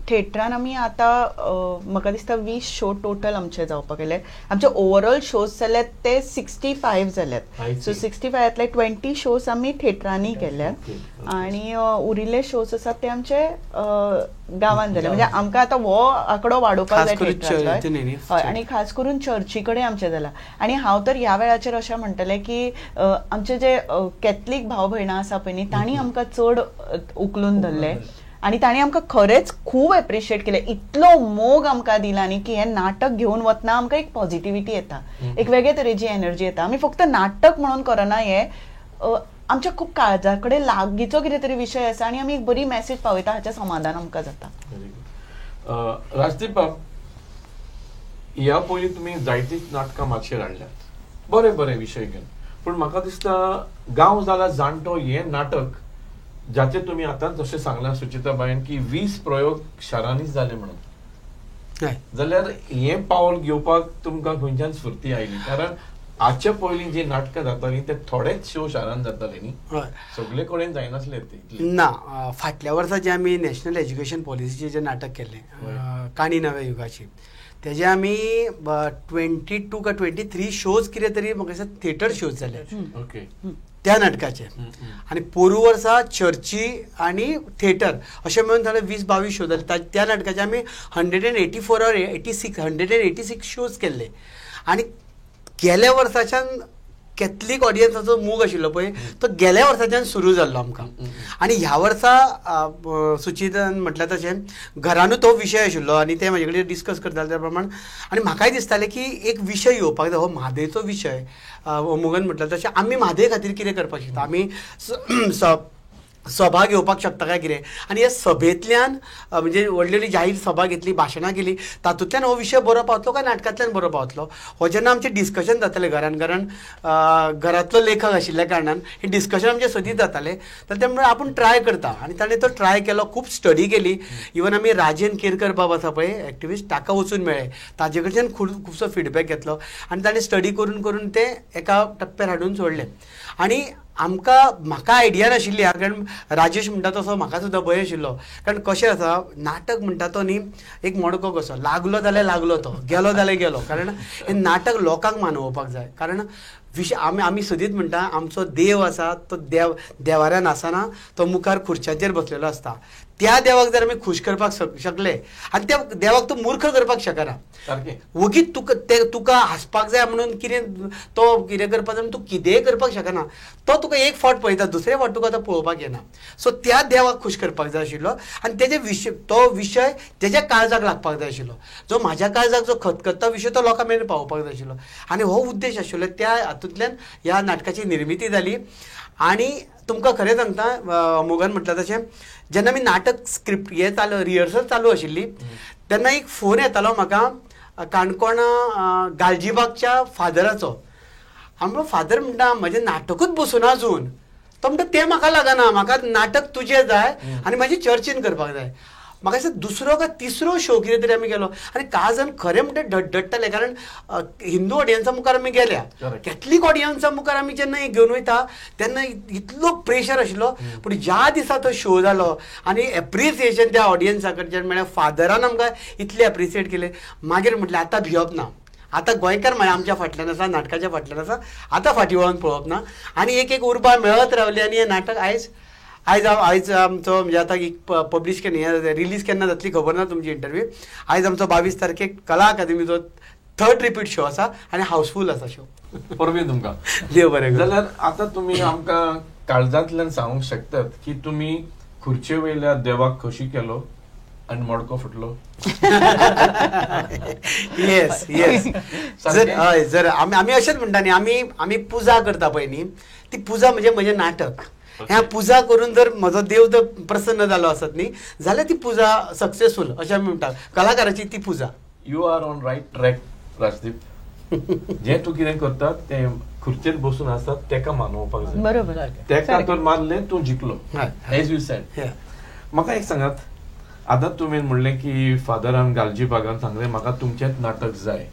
थिएटरान? आमी आतां म्हाका दिसता 20 शो टोटल आमचे जावपाक गेले. आमचे ओवरऑल शोज जाल्यात ते 65 जाल्यात. सो 65तले 20 शोज आमी थिएटरांनी केल्यात आनी उरिल्ले शोज आसात ते आमचे गांवांत जाले. म्हणजे आमकां आतां हो आंकडो वाडोवपाक जाय थिएटराचो. हय, आनी खास करून चर्ची कडेन आमचे जाला. आनी हांव तर ह्या वेळाचेर अशें म्हणटलें की आमचे जे कॅथलीक भाव भयणां आसा पळय न्ही, तांणी आमकां चड उखलून धरले आनी तांणी आमकां खरेंच खूब एप्रिशिएट केलें. इतलो मोग आमकां दिला न्ही की हें नाटक घेवन वतना आमकां एक पॉझिटिव्हिटी येता, एक वेगळे तरेची एनर्जी येता. आमी फक्त नाटक म्हणून करना, हें आमच्या खूब काळजा कडेन लागींचो कितें तरी विशय आसा आनी आमी एक बरी मॅसेज पावयता, हाचें समाधान आमकां जाता. राजदीप बाब, ह्या पयलीं तुमी जायतींच नाटकां माचयेर हाडल्यात, बरे बरे विशय घेवन. पूण म्हाका दिसता गांव जाला जाणटो हें नाटक जाचे तुमी आतां जशें सांगला सुचिता बायन की 20 प्रयोग शारांनीच जाले म्हणून, हय. जाल्यार हें पावल घेवपाक तुमकां खंयच्यान स्फूर्ती आयली? कारण हाचे पयलीं जी नाटकां जातालीं ते थोडेच शो शारांत जाताले न्ही, हय. सगळे कडेन जायनासले ते. ना, फाटल्या वर्सा जे आमी नॅशनल एज्युकेशन पॉलिसीचें जे नाटक केल्लें, काणी नव्या युगाची, तेजे आमी 22 का 23 शोज कितें तरी म्हाका दिसता थिएटर शोज जाले ओके. त्या नाटकाचे. आनी पोरू वर्सा चर्ची आनी थिएटर अशें मेळून थोडे 20-22 शो जाले. त्या नाटकाचे आमी 184 or 186 शोज केल्ले. आनी गेल्या वर्साच्यान कॅथलीक ऑडियन्साचो मोग आशिल्लो पळय तो गेल्या वर्साच्यान सुरू जाल्लो आमकां. आनी ह्या वर्सा सुचितान म्हटल्यार तशें घरानूच तो विशय आशिल्लो आनी ते म्हाजे कडेन डिस्कस करताले त्या प्रमाण. आनी म्हाकाय दिसतालें की एक विशय येवपाक जाय, हो म्हादयचो विशय. मोगन म्हटल्यार तशें आमी म्हादय खातीर कितें करपाक शकता, आमी सभा घेवपाक शकता काय कितें. आनी ह्या सभेंतल्यान म्हणजे व्हडली व्हडली जाहीर सभा घेतली, भाशणां केली, तातूंतल्यान हो विशय बरो पावतलो काय नाटकांतल्यान बरो पावतलो. हो जेन्ना आमचें डिस्कशन जातालें घरान, कारण घरांतलो लेखक आशिल्ल्या कारणान हें डिस्कशन आमचें सदींच जातालें. तर त्यामुळे आपूण ट्राय करता आनी ताणें तो ट्राय केलो, खूब स्टडी केली. इवन आमी राजेन केरकर बाब आसा पळय एक्टिविस्ट, ताका वचून मेळ्ळे, ताजे कडच्यान खुबसो फिडबॅक घेतलो आनी ताणें स्टडी करून करून तें एका टप्प्यार हाडून सोडलें. आनी म्हाका आयडिया नाशिल्ली, कारण राजेश म्हणटा तसो म्हाका सुद्दां भंय आशिल्लो. कारण कशें आसा, नाटक म्हणटा तो न्ही एक मडको कसो, लागलो जाल्यार लागलो, तो गेलो जाल्यार गेलो. कारण हें नाटक लोकांक मानोवपाक जाय. कारण विशय आमी सदींच म्हणटा, आमचो देव आसा तो देवाऱ्यान आसना, तो मुखार खुर्च्याचेर बसलेलो आसता. त्या देवाक जर आमी खूश करपाक शकले आनी त्या देवाक तो मूर्ख करपाक शकना. वगीत तुका हांसपाक जाय म्हणून कितें करपाक जाय, तूं कितेंय करपाक शकना. तो तुका एक फावट पळयता, दुसरे फावट तुका तो पळोवपाक येना. सो त्या देवाक खूश करपाक जाय आशिल्लो आनी तेजे तो विशय तेज्या काळजाक लागपाक जाय आशिल्लो. जो म्हाज्या काळजाक जो खतखत्ता विशय तो लोकां मेरेन पावोवपाक जाय आशिल्लो. आनी हो उद्देश आशिल्लो. त्या हातूंतल्यान ह्या नाटकाची निर्मिती जाली. आनी तुमकां खरें सांगता, मोगन म्हटलें तशें, जेन्ना आमी नाटक स्क्रिप्ट रिहर्सल चालू आशिल्ली तेन्ना एक फोन येतालो म्हाका काणकोणा गालजीबागच्या फादराचो. आमचो फादर म्हणटा, म्हजें नाटकूच बसून अजून. तो म्हणटा तें म्हाका लागना, म्हाका नाटक तुजें जाय आनी म्हाजी चर्चीन करपाक जाय. म्हाका दिसता दुसरो का तिसरो शो कितें तरी आमी गेलो आनी कांय जाण खरें म्हणटा धडधडटाले. कारण हिंदू ऑडियन्सा मुखार आमी गेल्या, कॅथलीक ऑडियन्सा मुखार आमी जेन्ना घेवन वयता तेन्ना इतलो प्रेशर आशिल्लो. पूण ज्या दिसा तो शो जालो आनी एप्रिसिएशन त्या ऑडियन्सा कडच्यान म्हळ्यार फादरान आमकां इतलें एप्रिसिएट केलें. मागीर म्हटलें आतां भिवप ना, आतां गोंयकार म्हळ्यार आमच्या फाटल्यान आसा, नाटकाच्या फाटल्यान आसा, आतां फाटीं वळोन पळोवप ना. आनी एक उर्बा मेळत रावली आनी हें नाटक आयज आमचो म्हणजे आतां पब्लीश केन्ना रिलीज केन्ना जातली खबर ना तुमची इंटरव्यू. आयज आमचो 22 तारखेक कला अकादेमीचो 3rd रिपीट शो आसा आनी हाऊसफूल आसा शो. परबी तुमकां देव बरें. जाल्यार आतां तुमी आमकां काळजांतल्यान सांगूंक शकतात की तुमी खुर्चे वयल्या देवाक खोशी केलो आनी मडको फुटलो. Yes yes. हय, जर आमी अशेंच म्हणटा न्ही, आमी पुजा करता पळय न्ही, ती पुजा म्हणजे म्हजें नाटक. ह्या पुजा करून जर म्हजो देव जर प्रसन्न जालो आसत न्ही जाल्यार ती पुजा सक्सेसफूल अशें आमी म्हणटात. कलाकाराची ती पुजा. You are on right track Rajdeep. जें तूं कितें करता तें खुर्चेर बसून आसता तेका मानोवपाक जाय. बरोबर. तेका तर मानलें तूं जिखलो, एज यू सेड. म्हाका एक सांगात, आतां तुवें म्हणलें की फादरान गालजीबागान सांगलें म्हाका तुमचेंच नाटक जाय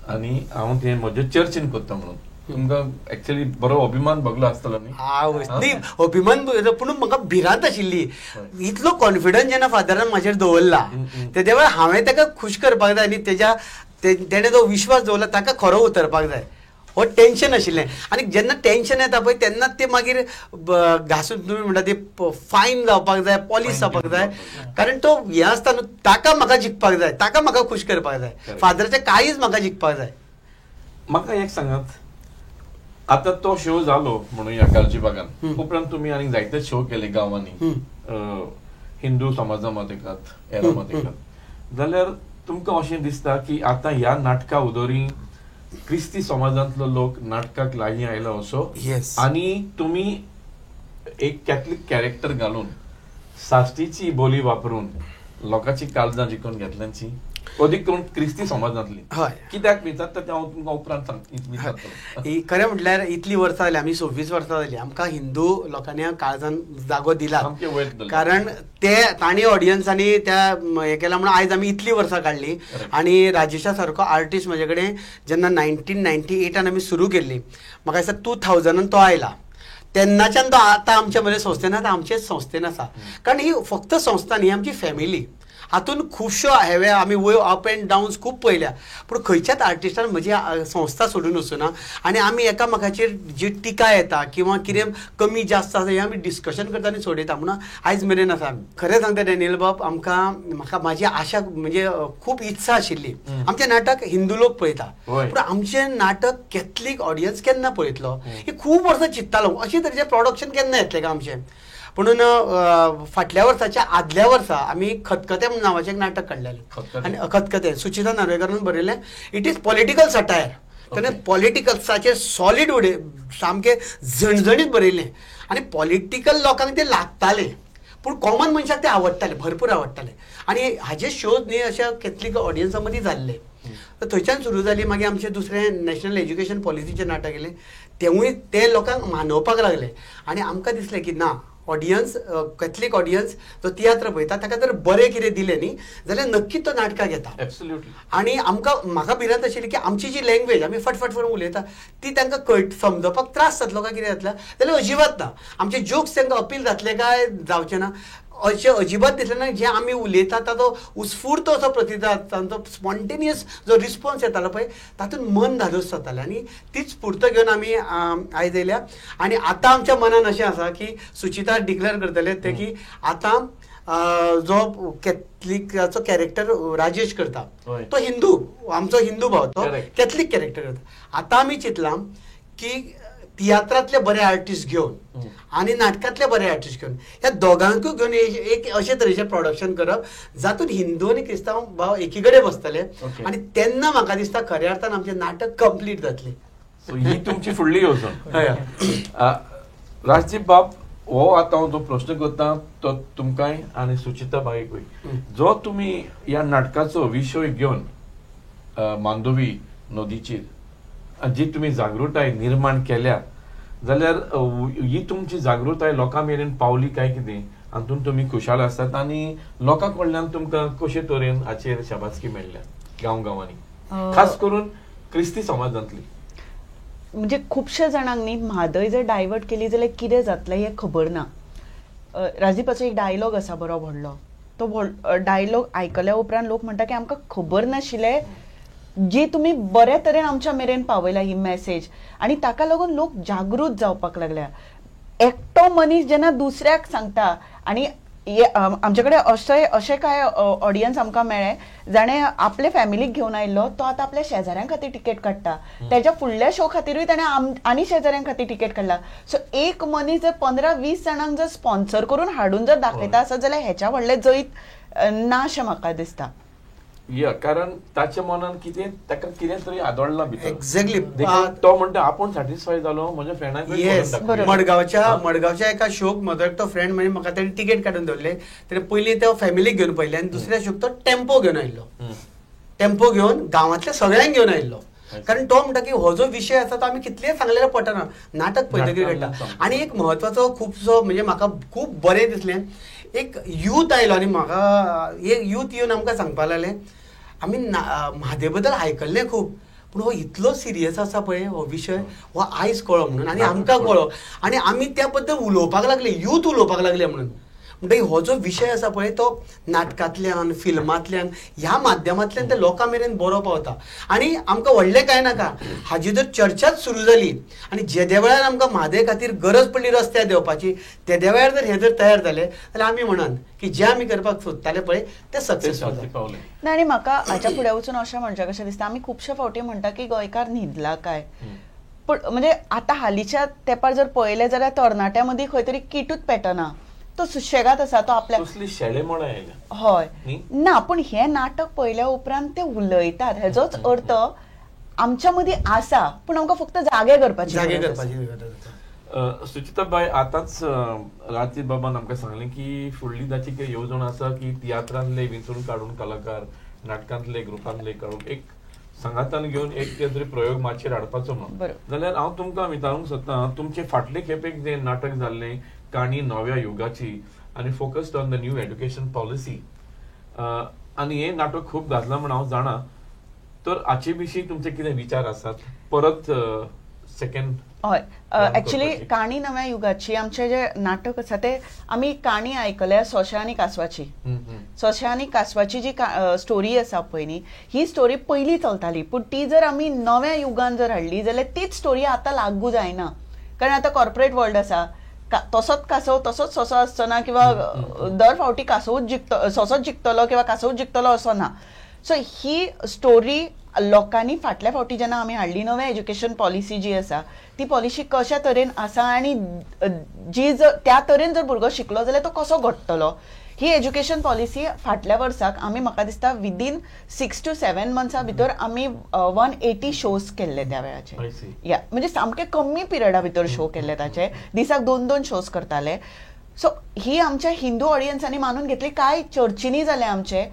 आनी हांव तें म्हज्या चर्चीन करता म्हणून. तुमकां एक्चुअली बरो अभिमान भोगलो आसतलो न्ही? अभिमान पूण म्हाका भिरांत आशिल्ली. इतलो कॉन्फिडन्स जेन्ना फादरान म्हाजेर दवरला तेद्या वेळार हांवें ताका खूश करपाक जाय आनी तेणें जो विश्वास दवरला ताका खरो उतरपाक जाय. हो टेन्शन आशिल्लें. आनी जेन्ना टेन्शन येता पळय तेन्नाच तें मागीर घासून तुमी म्हणटा तें फायन जावपाक जाय, पॉलिश जावपाक जाय. कारण तो हें आसता न्हू, ताका म्हाका जिखपाक जाय, ताका म्हाका खूश करपाक जाय. फादराचें कांयच म्हाका जिखपाक जाय. म्हाका एक सांगात, आतां तो शो जालो म्हणूया गालजीबागान, उपरांत तुमी आनीक जायते शो केले गांवांनी, हिंदू समाजा मदेकात, हेरा मदेकात. जाल्यार तुमकां अशें दिसता की आतां ह्या नाटका उदोरी क्रिस्ती समाजांतलो लोक नाटकाक लागीं आयलो असो, आनी तुमी एक कॅथलीक कॅरेक्टर घालून साश्टीची बोली वापरून लोकांची काळजां जिखून घेतल्यांची? अदीक करून क्रिस्ती समाजांतली हय. कित्याक विचारता ते हांव तुमकां उपरांत विचारतलो. ही खरें म्हटल्यार इतली वर्सां जाली, आमी 26 वर्सां जाली, आमकां हिंदू लोकांनी काळजान जागो दिला. सामकें वयर धरला. कारण तांणी ऑडियन्सांनी त्या हें केलां म्हणून आयज आमी इतली वर्सां काडली. आनी राजेशा सारको आर्टिस्ट म्हजे कडेन जेन्ना 1998 आमी सुरू केल्ली, म्हाका दिसता 2000 तो आयला. तेन्नाच्यान तो आतां आमच्या मदीं संस्थेन आतां आमचेच संस्थेन आसा. कारण ही फक्त संस्था न्ही, आमची फॅमिली. हातून खुबश्यो हेवे आमी वयर अप एंड डावन्स खूब पळयल्या, पूण खंयच्याच आर्टिस्टान म्हजी संस्था सोडून वचूना. आनी आमी एकामेकाचेर जी टिका येता किंवा कितें कमी जास्त आसा हें आमी डिस्कशन करता आनी सोडयता म्हणून आयज मेरेन आसा. खरें सांगता डॅनियल बाब, म्हाका म्हाजी आशा म्हणजे खूब इत्सा आशिल्ली. आमचें नाटक हिंदू लोक पळयता, पूण आमचें नाटक कॅथलीक ऑडियन्स केन्ना पळयतलो ही खूब वर्सां चिंत्तालो. अशें तरेचें प्रोडक्शन केन्ना येतलें काय आमचें. म्हणून फाटल्या वर्साच्या आदल्या वर्सा आमी खतखतें म्हणून नांवाचें एक नाटक काडलेलें. आनी खतखतें सुचिता नार्वेकरान बरयलें. It is political satire. ताणें पॉलिटिकल्साचेर सॉलीड सामकें झणझणीत बरयलें. आनी पॉलिटिकल लोकांक तें लागतालें, पूण कॉमन मनशाक तें आवडटालें, भरपूर आवडटालें. आनी हाजे शोज न्ही अशा कॅथलीक ऑडियन्सा मदीं जाल्ले. थंयच्यान सुरू जाली. मागीर आमचें दुसरें नॅशनल एज्युकेशन पॉलिसीचें नाटक येलें. तेवूय ते लोकांक मानवपाक लागले. आनी आमकां दिसलें की ना, ऑडियन्स कॅथलीक ऑडियन्स जो तियात्र पळयता ताका जर बरें कितें दिलें न्ही जाल्यार नक्की तो नाटकां घेता. आनी म्हाका भिरांत आशिल्ली की आमची जी लँग्वेज आमी फटफट फट उलयता ती तांकां समजपाक त्रास जातलो काय कितें जातलें जाल्यार अजिबात ना. आमचे जोक्स तांकां अपील जातले काय जावचे ना अशें अजिबात दिसलें ना. जे आमी उलयता ताचो उत्स्फूर्त असो प्रतिसाद, तांचो स्पॉन्टेनियस जो रिस्पॉन्स येतालो पळय तातूंत मन धादोस जातालें. आनी तीच स्फूर्त घेवन आमी आयज येयल्या. आनी आतां आमच्या मनान अशें आसा की सुचिता डिक्लेअर करतले ते की आतां जो कॅथलिकाचो कॅरेक्टर राजेश करता तो हिंदू, आमचो हिंदू भाव तो कॅथलीक कॅरेक्टर करता. आतां आमी चिंतलां की तियात्रांतले बरे आर्टिस्ट घेवन आनी नाटकांतले बरे आर्टिस्ट घेवन ह्या दोगांकूय घेवन एक अशे तरेचें प्रोडक्शन करप जातूंत हिंदू आनी क्रिस्तांव भाव एकी कडेन बसतले. आनी तेन्ना म्हाका दिसता खऱ्या अर्थान आमचें नाटक कंप्लीट जातलें. ही तुमची फुडली येवजण. राजदीप बाब, हो आतां हांव जो प्रश्न करता तो तुमकांय आनी सुचिता बाईकूय. जो तुमी ह्या नाटकाचो विशय घेवन मांडोवी नदीचेर जी तुम्ही जागृताय निर्माण केल्या जाल्यार ही तुमची जागृताय लोकां मेरेन पावली काय कितें हातूंत तुमी खुशाल आसतात आनी लोकां कडल्यान तुमकां कशे तरेन हाचेर शाबासकी मेळ्ळ्या गांवांनी, खास करून क्रिस्ती समाजांतली. म्हणजे खुबशे जाणांक न्ही म्हादय जर डायवर्ट केली जाल्यार कितें जातलें हें खबर ना. राजदीपाचो एक डायलॉग आसा बरो व्हडलो. तो डायलॉग आयकल्या उपरांत लोक म्हणटा की आमकां खबर नाशिल्लें जी तुम्ही बऱ्या तरेन आमच्या मेरेन पावयला ही मेसेज. आनी ताका लागून लोक जागृत जावपाक लागल्या. एकटो मनीस जेन्ना दुसऱ्याक सांगता आनी आमचे कडेन अशे काय ऑडियन्स आमकां मेळ्ळे जाणें आपले फॅमिलीक घेवन आयिल्लो तो आतां आपल्या शेजाऱ्यां खातीर तिकेट काडटा. तेज्या फुडल्या शो खातीरूय ताणें आनी शेजाऱ्यां खातीर तिकेट काडला. सो एक मनीस जर 15-20 जाणांक जर स्पॉन्सर करून हाडून जर दाखयता आसत जाल्यार हेच्या व्हडलें जैत ना अशें म्हाका दिसता. कारण ताच्या मनान कितें ताका कितें तरी आदोळ्ळां भितर. एक्झॅक्टली. तो म्हणटा आपूण सॅटिस्फाय जालो म्हज्या फ्रेंडाक. मडगांवच्या एका शोक म्हजो एकटो फ्रेंड म्हणजे म्हाका ताणें तिकेट काडून दवरले. ताणें पयलीं तो फॅमिलीक घेवन पयले आनी दुसऱ्या शोक तो टेम्पो घेवन आयिल्लो. टेम्पो घेवन गांवांतल्या सगळ्यांक घेवन आयिल्लो. कारण तो म्हणटा की हो जो विशय आसा तो आमी कितलेंय सांगल्यार पटना, नाटक पळयतकीर कळटा. आनी एक म्हत्वाचो खुबसो म्हणजे म्हाका खूब बरें दिसलें, एक यूथ आयलो आनी म्हाका एक यूथ येवन आमकां सांगपाक लागलें आमी म्हादे बद्दल आयकल्लें खूब, पूण हो इतलो सिरियस आसा पळय हो विशय हो आयज कळ्ळो म्हणून आनी आमकां कळ्ळो. आनी आमी त्या बद्दल उलोवपाक लागले, यूथ उलोवपाक लागले म्हणून. म्हणजे हो जो विशय आसा पळय तो नाटकांतल्यान फिल्मांतल्यान ह्या माध्यमांतल्यान ते लोकां मेरेन बरो पावता. आनी आमकां व्हडलें कांय नाका, हाजी जर चर्चाच सुरू जाली आनी जेद्या वेळार आमकां म्हादे खातीर गरज पडली रस्त्यार देवपाची तेद्या वेळार जर हे जर तयार जाले जाल्यार आमी म्हणन की जें आमी करपाक सोदताले पळय ते सक्सेसफूल पावले. ना आनी म्हाका हाच्या फुडें वचून अशें म्हणचें कशें दिसता, आमी खुबशे फावटी म्हणटा की गोंयकार न्हिदला काय, पूण म्हणजे आतां हालींच्या तेंपार जर पळयलें जाल्यार तरणाट्यां मदीं खंय तरी किटूच पेटना. तो सुशेगाद आसा, तो आपल्या हय ना, पूण हें नाटक पळयल्या उपरांत ते उलयतात हेजोच अर्थ आमच्या मदीं आसा, पूण आमकां फक्त जागे करपाची. सुचिताबाई, आतांच राजदीप बाबान आमकां सांगलें की फुडली ताची येवजण आसा की तियात्रांतले विंचून काडून कलाकार नाटकांतले ग्रुपांतले करून एक संघातान घेवन एक कितें तरी प्रयोग माचयेर हाडपाचो म्हणून बरोबर. जाल्यार हांव तुमकां विचारूंक सोदतां तुमचे फाटले खेपेक जें नाटक जाल्लें काणी नव्या युगाची आनी focused on the new education policy आनी हें नाटक खूब गाजलां म्हण हांव जाणा तर हाचे विशीं तुमचे कितें विचार आसात परत सेकंड हय ऍक्च्युली काणी नव्या युगाची आमचे जे नाटक आसा ते आमी काणी आयकल्या सोश्या आनी कासवाची सोश्या आनी कासवाची जी स्टोरी आसा पळय न्ही ही स्टोरी पयलीं चलताली पूण ती जर आमी नव्या युगान जर हाडली जाल्यार तीच स्टोरी आतां लागू जायना कारण आतां कॉर्पोरेट वर्ल्ड आसा तसोच कासव तसोच सोसो आसचो किंवा दर फावटी कासवूच सोसोच जिखतलो किंवा कासवूच जिखतलो असो ना सो ही स्टोरी लोकांनी फाटल्या फावटी जेन्ना आमी हाडली नव्या एज्युकेशन पॉलिसी जी आसा ती पॉलिसी कशा तरेन आसा आनी जी जर त्या तरेन जर भुरगो शिकलो जाल्यार तो कसो घडटलो ही एज्युकेशन पॉलिसी फाटल्या वर्साक आमी म्हाका दिसता विदीन 6 to 7 months भितर आमी 180 शोज केल्ले त्या वेळाचे या म्हणजे सामके कमी पिरियडा भितर शो केल्ले ताचे दिसाक 2-2 शोज करताले सो ही आमच्या हिंदू ऑडियन्सांनी मानून घेतली काय चर्चीनी जाले आमचे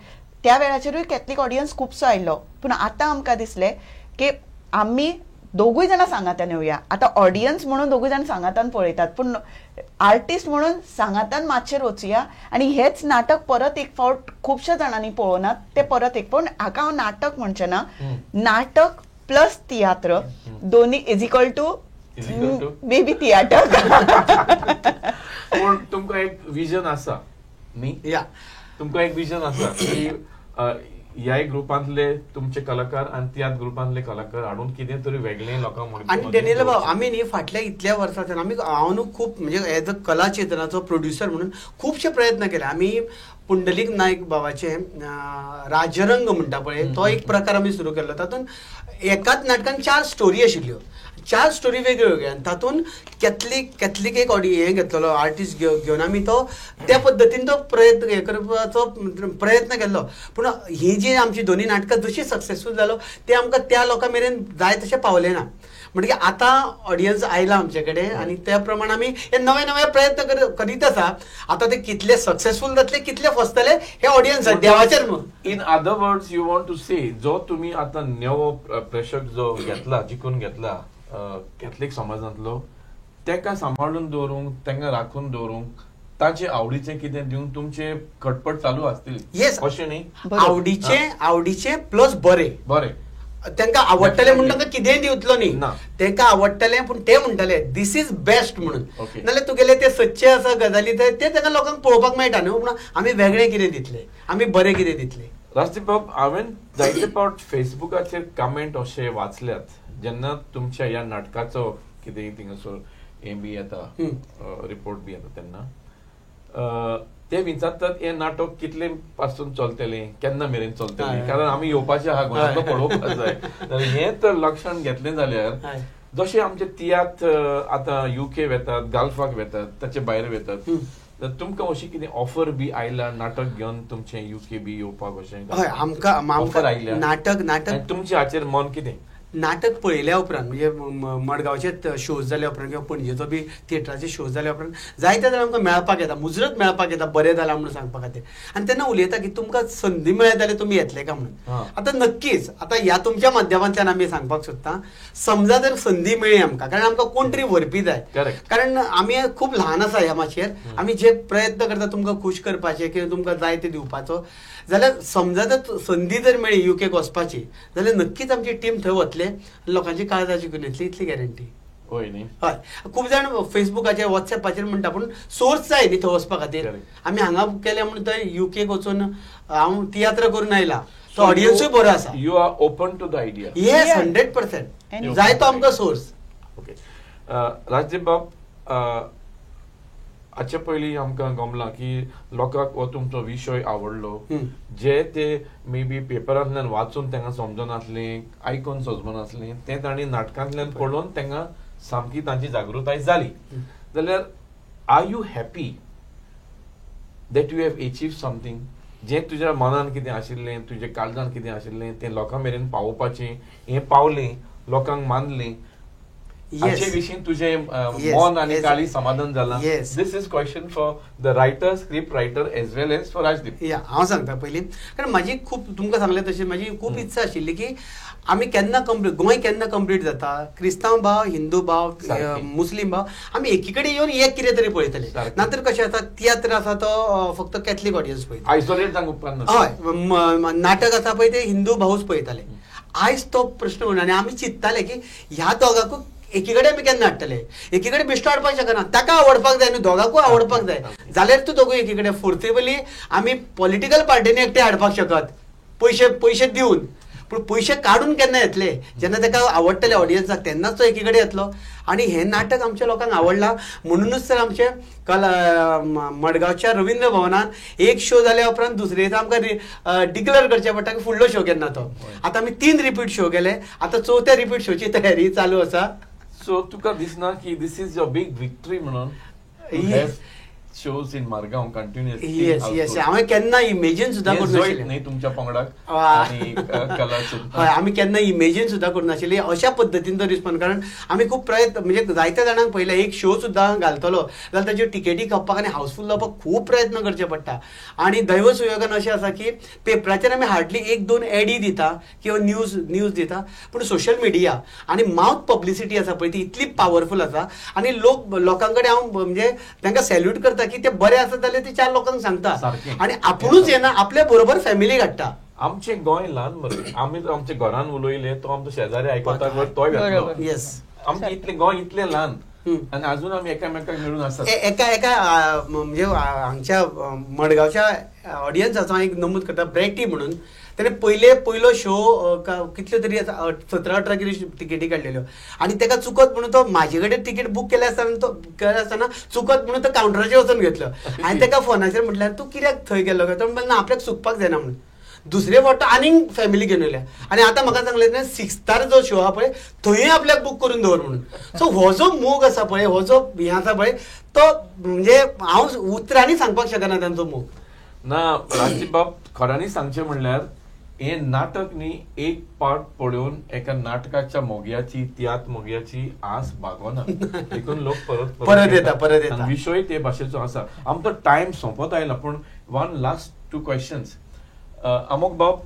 त्या वेळाचेरूय कॅथलीक ऑडियन्स खुबसो आयिल्लो पूण आतां आमकां दिसलें की आमी दोगूय जाणां सांगातान येवया आतां ऑडियन्स म्हणून दोगूय जाण सांगातान पळयतात पूण आर्टिस्ट म्हणून सांगातान मातशेर वचुया आनी हेच नाटक परत एक फावट खुबश्या जाणांनी पळोवनात ते परत एक पूण हाका हांव नाटक म्हणचें ना नाटक प्लस तियात्र दोनी is equal to maybe theatre पूण तुमकां एक विजन आसा न्ही या तुमकां एक विजन आसा की ह्याय ग्रुपांतले तुमचे कलाकार आनी त्याच ग्रुपांतले कलाकार हाडून कितें तरी वेगळें लोकांक आणि डेनियल बाब आमी न्ही फाटल्या इतल्या वर्सांच्यान आमी हांव न्हू खूब म्हणजे एज अ कला चेतनाचो प्रोड्युसर म्हणून खुबशे प्रयत्न केले आमी पुंडलीक नायक बाबाचे राजरंग म्हणटा पळय तो एक प्रकार आमी सुरू केल्लो तातूंत एकाच नाटकान 4 स्टोरी आशिल्ल्यो 4 स्टोरी वेगळ्यो वेगळ्यो आनी तातूंत कॅथलीक एक हे घेतलेलो आर्टिस्ट घेवन आमी तो त्या पद्दतीन तो प्रयत्न हे करपाचो प्रयत्न केल्लो पूण ही जी आमची दोनी नाटकां जशी सक्सेसफूल जालो ते आमकां त्या लोकां मेरेन जाय तशें पावलें ना म्हणजे आतां ऑडियन्स आयला आमचे कडेन आनी त्या प्रमाण आमी हे नवे नवे प्रयत्न करीत आसा आतां ते कितले सक्सेसफूल जातले कितले फसतले हे ऑडियन्स देवाचेर in other words you want to say जो तुमी आतां नवो प्रेक्षक जो घेतला जिखून घेतला कॅथलीक समाजांतलो ताका सांबाळून दवरूंक तांकां राखून दवरूंक ताचे आवडीचें कितें दिवंक तुमचे खटपट चालू आसतली येस अशें न्ही आवडीचे प्लस बरें तांकां आवडटलें म्हणून तांकां कितेंय दिवतलो न्ही तांकां आवडटलें पूण ते म्हणटले दीस इज बेस्ट म्हणून नाल्यार तुगेले ते सच्चे आसा गजाली ते तांकां लोकांक पळोवपाक मेळटा न्हू पूण आमी वेगळें कितें दितले आमी बरें कितें दितले राजदीप बाब हांवें जायते फावट फेसबुकाचेर कमेंट अशे वाचल्यात जेन्ना तुमच्या ह्या नाटकाचो कितें थिंगासोर हें बी येता रिपोर्ट बी येता तेन्ना ते विचारतात हे नाटक कितले पासून चलतलें केन्ना मेरेन चलतलें कारण आमी येवपाचे आहा गोंयांतलो पळोवपाक जाय जाल्यार हें तर लक्षण घेतलें जाल्यार जशें आमचे तियात आतां UK वेतात गाल्फाक वेतात ताचे भायर वेतात तुमकां अशी कितें ऑफर बी आयला नाटक घेवन तुमचें UK बी येवपाक अशें हय आमकां आयल्या नाटक तुमचे हाचेर मन कितें नाटक पळयल्या उपरांत म्हणजे मडगांवचे शोज जाल्या उपरांत किंवा पणजेचो बी थिएटराचे शोज जाल्या उपरांत जायते जाणां आमकां मेळपाक येता मुजरत मेळपाक येता बरें जालां म्हणून सांगपा खातीर आनी तेन्ना उलयता की तुमकां संदी मेळत जाल्यार तुमी येतले का म्हणून आतां नक्कीच आतां ह्या तुमच्या माध्यमांतल्यान आमी सांगपाक सोदता समजा जर संदी मेळ्ळी आमकां कारण आमकां कोण तरी व्हरपी जाय कारण आमी खूब ल्हान आसा ह्या माचयेर आमी जे प्रयत्न करता तुमकां खूश करपाचे किंवा तुमकां जाय ते दिवपाचो जाल्यार समजा जर संदी जर मेळ्ळी UK वचपाची जाल्यार नक्कीच आमची टीम थंय वतले लोकांची काळजी जिखून येतली इतली गॅरंटी होय न्ही हय खूब जाण फेसबुकाचेर व्हॉट्सएपाचेर म्हणटा पूण सोर्स जाय न्ही थंय वचपा खातीर आमी हांगा केले म्हणून थंय UK वचून हांव तियात्र करून आयला तो ऑडियन्सूय बरो आसा you are open to the idea yes 100% जाय तो आमकां सोर्स ओके राजदीप बाब हाचे पयलीं आमकां गमलां की लोकांक हो तुमचो विशय आवडलो जे ते मे बी पेपरांतल्यान वाचून तांकां समजनासलें आयकून समजनासलें तें तांणी नाटकांतल्यान पळोवन तांकां सामकी तांची जागृताय जाली जाल्यार are you happy that you have achieve something जें तुज्या मनान कितें आशिल्लें तुज्या काळजांत कितें आशिल्लें तें लोकां मेरेन पावोवपाचें हें पावलें लोकांक मानलें हाचे विशीं तुजें Yes, मन आनी yes. काळी समाधान जालां. Yes. This is question for the writer, script writer as well as for Rajdeep. या हांव सांगता पयलीं, कारण म्हाजी खूब तुमकां सांगलें तशें म्हाजी खूब इत्सा आशिल्ली की आमी केन्ना कंप्लीट, गोंय केन्ना कंप्लीट जाता, क्रिस्तांव भाव, हिंदू भाव, सारकें. मुस्लीम भाव आमी एकी कडेन येवन एक कितें तरी पळयतले. सारकें. नातर कशें आसा, तियात्र आसा तो फक्त कॅथलीक ऑडियन्स पळयता. आयसोलेट जावंक उपकारना. हय, नाटक आसा पळय ते हिंदू भाऊच पळयताले. आयज तो प्रश्न म्हणून आनी आमी चिंतताले की ह्या दोगांकूय एकीकडे आमी केन्ना हाडटले, एकीकडे बेश्टो हाडपाक शकना, ताका आवडपाक जाय न्हू, दोगांकूय आवडपाक जाय, जाल्यार तूं दोगूय एकीकडे. फोर्सेबली आमी पॉलिटिकल पार्टीने एकटे हाडपाक शकत, पयशे दिवन, पूण पयशे काडून केन्ना येतले, जेन्ना ताका आवडटले ऑडियन्साक तेन्नाच तो एकीकडे येतलो. आनी हें नाटक आमच्या लोकांक आवडलां म्हणूनच तर आमचे मडगांवच्या रवींद्र भवनान एक शो जाल्या उपरांत दुसरे दिसा आमकां डिक्लेअर करचें पडटा की फुडलो शो केन्ना तो. आतां आमी 3 रिपीट शो केले, आतां 4थ्या रिपीट शोची तयारी चालू आसा. सो तुका दिसना की दिस इज युअर बिग विक्टरी म्हणून Yes. Shows in Margao continuously. Yes yes, हांवें केन्ना इमेजीन सुद्दां करूं नाही तुमच्या पंगडाक वा. आणि कलाचे. हय, आमी केन्ना इमेजीन सुद्दां करूनाशिल्ली अशा पद्दतीन तो रिस्पॉन्स. कारण आमी खूब प्रयत्न, म्हणजे जायत्या जाणांक पयलें एक शो सुद्दां घालतलो जाल्यार ताच्यो टिकेटी खपपाक आनी हावसफूल जावपाक खूब प्रयत्न करचे पडटा. आनी दैव सुयोगान अशें आसा की पेपराचेर आमी हार्डली 1-2 एडी दिता किंवा न्यूज दिता, पूण सोशल मिडिया आनी माउथ पब्लिसिटी आसा पळय ती इतली पावरफूल आसा. आनी लोकां कडेन हांव म्हणजे तांकां सॅल्यूट करता की ते बरे आसत जाल्यार ते 4 लोकांक सांगता. सारकें. आनी आपुणूच येना, आपल्या बरोबर फॅमिली हाडटा. आमचे गोंय ल्हान मरे, आमी आमच्या घरान उलयले तो आमचो शेजारी आयकता तोय बरोबर. येस, आमचे इतले गोंय इतले ल्हान आनी अजून आमी एकामेकाक मेळून आसात. एका म्हणजे हांगच्या मडगांवच्या ऑडियन्साचो हांव एक नमूद करता, ब्रेटी म्हणून ताणें पयलो शो कितल्यो तरी 17-18 कितें तिकेटी काडलेल्यो आनी ताका चुकत म्हणून तो म्हाजे कडेन तिकेट बूक केले आसतना चुकत म्हणून तो कावंटराचेर वचून घेतलो. हांवें ताका फोनाचेर म्हटल्यार तूं कित्याक थंय गेलो काय, तो म्हणलो ना आपल्याक चुकपाक जायना म्हणून. दुसरे फावट आनीक फॅमिली घेवन येयल्या आनी आतां म्हाका सांगलें 6थार जो शो आहा पळय थंय आपल्याक बूक करून दवर म्हणून. सो हो जो मोग आसा पळय, हो जो हें आसा पळय, तो म्हणजे हांव उतरांनी सांगपाक शकना तांचो मोग. ना राजदीप बाब, खऱ्यांनी सांगचें म्हणल्यार हे नाटक न्ही एक पार्ट पळोवन एका नाटकाच्या मोग्याची, तियात्र मोग्याची आस भागोना, देखून लोक परत येता. आनी विशय ते भाशेचो आसा. आमचो टायम सोंपत आयला, पूण 1 लास्ट 2 क्वेश्चन्स. अमोक बाब,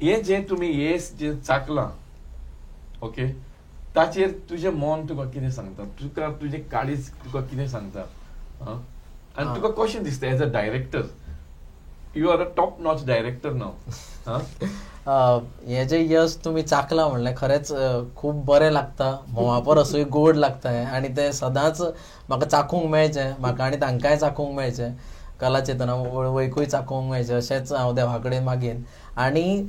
हे जे तुमी येस जे चाकलां, ओके, ताचेर तुजें मन तुका कितें सांगता, तुका तुजें काळीज तुका कितें सांगता, आनी तुका कशें दिसता as a director? You are a top notch director नाव. हे जे यश तुम्ही चाकला म्हणलें खरेंच खूब बरें लागता, मोवापर असोय गोड लागता आनी ते सदांच म्हाका चाखूंक मेळचें, म्हाका आनी तांकांय चाखूंक मेळचें, कला चेतना वळवयकूय चाखूंक मेळचें अशेंच हांव देवा कडेन मागीन. आनी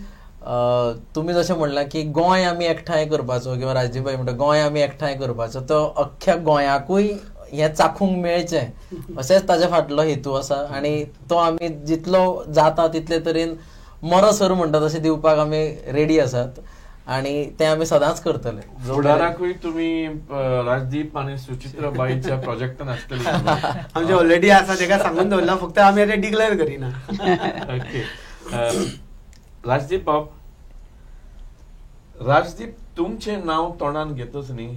तुमी जशें म्हणलां की गोंय आमी एकठांय करपाचो किंवा राजदीप भाई म्हणटा गोंय आमी एकठांय करपाचो, तो अख्ख्या गोंयाकूय हें चाखूंक मेळचें अशेंच ताच्या फाटलो हेतू आसा. आनी तो आमी जितलो जाता तितले तरेन मरसर म्हणटा तशें दिवपाक आमी रेडी आसात आनी तें आमी सदांच करतले. फुडाराकूय तुमी राजदीप आनी सुचित्रा बाईच्या प्रोजेक्टान आसतली. आमचे ऑलरेडी आसा, ताका सांगून दवरला, फक्त आमी आतां डिक्लेअर करिना. ओके. राजदीप बाब, राजदीप तुमचें नांव तोंडान घेतच न्ही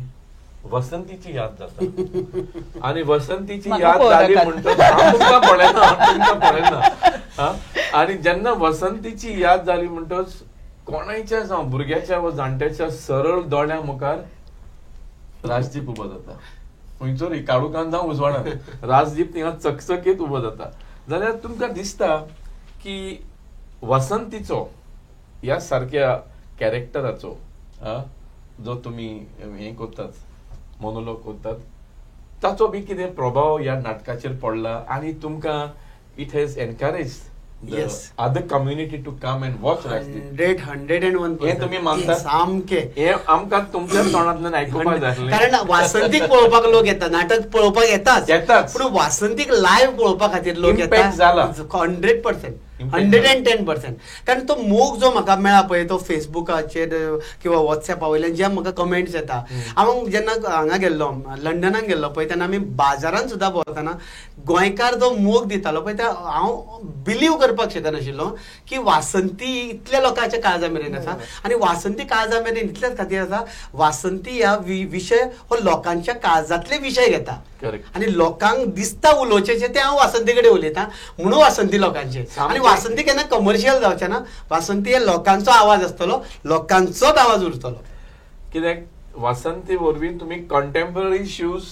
वसंतीची याद जाता आनी वसंतीची याद जाली म्हणटच हांव तुमकां पळयना. आनी जेन्ना वसंतीची याद जाली म्हणटच कोणाच्या जावं भुरग्याच्या वा जाणट्याच्या सरळ दोळ्या मुखार राजदीप उबो जाता. खंयचोय काळुकान जावं उजवाडान राजदीप थिंगा चकचकीत उबो जाता. जाल्यार तुमकां दिसता की वसंतीचो ह्या सारक्या कॅरेक्टराचो जो तुमी हें करतात, मोनोलॉग करतात, ताचो बी कितें प्रभाव ह्या नाटकाचेर पडला आनी तुमकां it has encourage Yes. other community to come and watch Rajdeep? 101%. हे तुम्ही मानता? सामकें. हे आमकां तुमच्या तोंडांतल्यान आयकुपाक जाय आसलें. कारण वासंतीक पळोवपाक लोक येतात, नाटक पळोवपाक येतात, येताच. पूण वासंतीक लायव्ह पळोवपा खातीर लोक Impact जाला. येतात. 100%. 110%. कारण तो मोग जो म्हाका मेळा पळय तो फेसबुकाचेर किंवा वॉट्सॅपा वयल्यान जे म्हाका कमेंट्स येता, हांव जेन्ना हांगा गेल्लो लंडनाक गेल्लो पळय तेन्ना आमी बाजारान सुद्दां भोंवतना गोंयकार जो मोग दितालो पळय तो हांव बिलीव करपाक शकनाशिल्लो की वासंती इतल्या लोकांच्या काळजा मेरेन आसा. आनी वासंती काळजा मेरेन इतल्याच खातीर आसा, वासंती ह्या विशय हो लोकांच्या काळजांतले विशय घेता आनी लोकांक दिसता उलोवचें ते हांव वासंती कडेन उलयतां म्हणून वासंती लोकांचे. आनी वासंती केन्ना कमर्शियल जावचें ना. वासंती हे लोकांचो आवाज आसतलो, लोकांचोच आवाज उरतलो. कित्याक वासंती वरवीं तुमी कंटेम्पररी शूज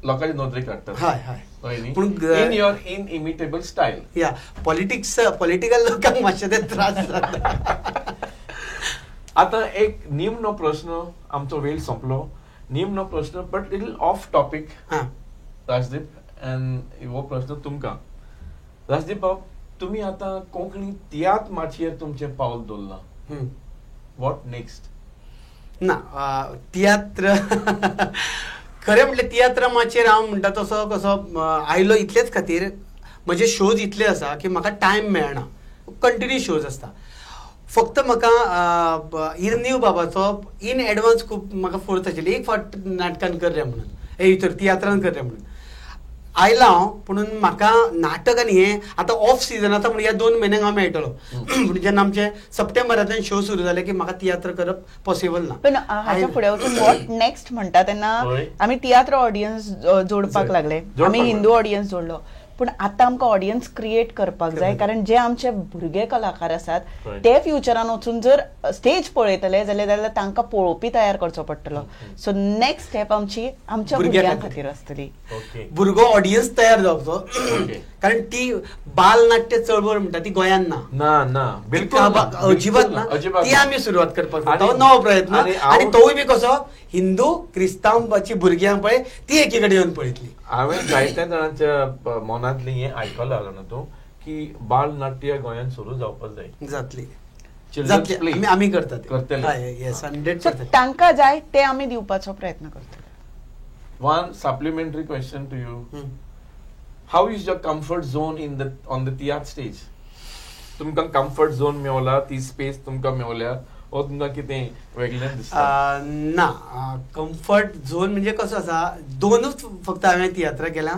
लोकांचे नोंदणी काडटात. हय पूण इन युअर इनइमिटेबल स्टायल. या पॉलिटिकल लोकांक मातशे ते त्रास जाता. आता एक निम्न प्रश्न, आमचो वेळ संपलो. निम्न प्रश्न but little of topic. Rajdeep, end हो प्रश्न तुमकां. राजदीप बाब, तुम्ही आता कोंकणी तियात्र माचयेर तुमचें पावल दवरलां. What next? ना तियात्र खरें म्हटल्यार तियात्र माचयेर हांव म्हणटा तसो कसो आयलो इतलेच खातीर म्हजे शोज इतले आसा की म्हाका टायम मेळना. कंटिन्यू शोज आसता. फक्त म्हाका इरनीव बाबाचो इन एडवान्स खूब म्हाका फोर्स आशिल्ली, एक फावट नाटकान कर रे म्हणून, भितर तियात्रान कर रे म्हणून. आयला हांव, पूण म्हाका नाटक आनी हें आतां ऑफ सिजन आतां म्हणून ह्या 2 म्हयन्यांक हांव मेळटलो. पूण जेन्ना आमचे सप्टेंबरांतल्यान शो सुरू जाले की म्हाका तियात्र करप पॉसिबल ना. पण हाच्या फुडें वचून वॉट नेक्स्ट म्हणटा तेन्ना आमी तियात्र ऑडियन्स जोडपाक लागले. आमी हिंदू ऑडियन्स जोडलो. पूण आतां आमकां ऑडियन्स क्रिएट करपाक जाय, कारण जे आमचे भुरगे कलाकार आसात ते फ्युचरान वचून जर स्टेज पळयतले जाल्यार तांकां पळोवपी तयार करचो पडटलो. सो नेक्स्ट स्टेप आमच्या भुरग्यां खातीर आसतली. भुरगो ऑडियन्स तयार जावचो. कारण ती बालनाट्य चळवळ म्हणटा ती गोंयांत ना, अजिबात ना. ती आमी सुरवात करपाक तो नवो प्रयत्न. आनी तोय बी कसो हिंदू क्रिस्तांवाची भुरग्यां पळय ती एकी कडेन येवन पळयतली. हांवें जायत्या जाणांच्या मनांतली हें आयकलां जाणा तूं की बाल नाट्य गोंयांत सुरू जावपाक जाय. जातली. आमी करतात. येस, 100%. तांकां जाय ते आमी दिवपाचो प्रयत्न करतले. One supplementary question to you. How is your comfort zone on the tiatr stage? तुमकां कम्फर्ट झोन मेवला, ती स्पेस तुमकां मेवल्या, ओ तुमकां कितें वेगळें दिसता? ना, कम्फर्ट झोन म्हणजे कसो आसा, 2च फक्त हांवें तियात्र केला.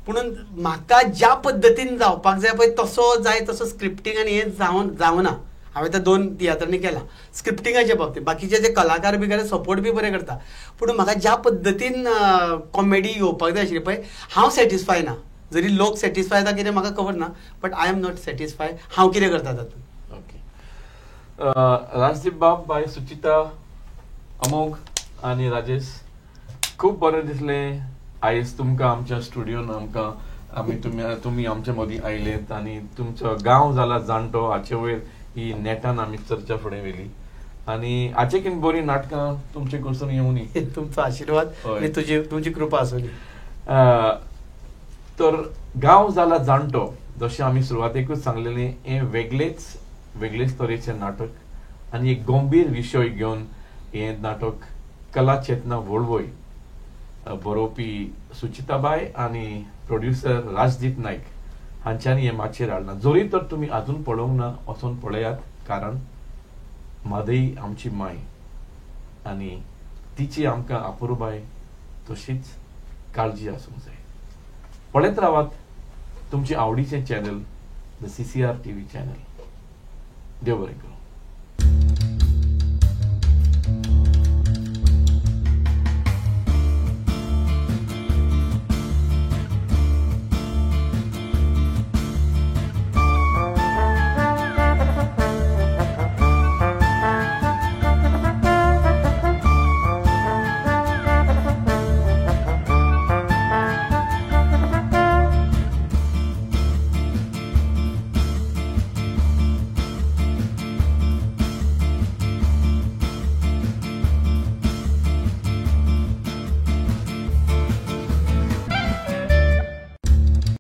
पूण म्हाका ज्या पद्दतीन जावपाक जाय पळय तसो जाय तसो स्क्रिप्टींग आनी हें जावना. हांवें त्या 2 तियात्रांनी केला स्क्रिप्टिंगाच्या बाबतींत. बाकीचे जे कलाकार बी सपोर्ट बी बरें करता. पूण म्हाका ज्या पद्दतीन कॉमेडी येवपाक जाय आशिल्ली पळय, हांव सॅटिस्फाय ना. जरी लोक सॅटिस्फाय जाता कितें म्हाका खबर ना, but I am not satisfy. हांव कितें करता तातूंत. राजदीप बाब, बाय सुचिता, अमोघ आनी राजेश, खूब बरें दिसलें आयज तुमकां आमच्या स्टुडियोन तुमी आमच्या मदीं आयलेत आनी तुमचो गांव जाला जाणटो हाचे वयर ही नेटान आमी चर्चा फुडें व्हेली. आनी हाचेकीन बरी नाटकां तुमचे कडसून येवनी. तुमचो आशिर्वाद आनी तुमची कृपा आसूनी. तर गांव जाला जाणटो, जशें आमी सुरवातेकूच सांगलेलें, हें वेगळेच तरेचें नाटक आनी एक गंभीर विशय घेवन हें नाटक कला चेतना वळवय बरोवपी सुचिताबाई आनी प्रोड्युसर राजदीप नायक हांच्यांनी हें माचयेर हाडलां. जरी तर तुमी आजून पळोवंक ना, वचून पळयात. कारण म्हादई आमची माय आनी तिची आमकां आपुरबाय तशीच काळजी आसूंक जाय. पळयत रावात तुमचे आवडीचें channel, the CCR TV channel. देव बरें करूं.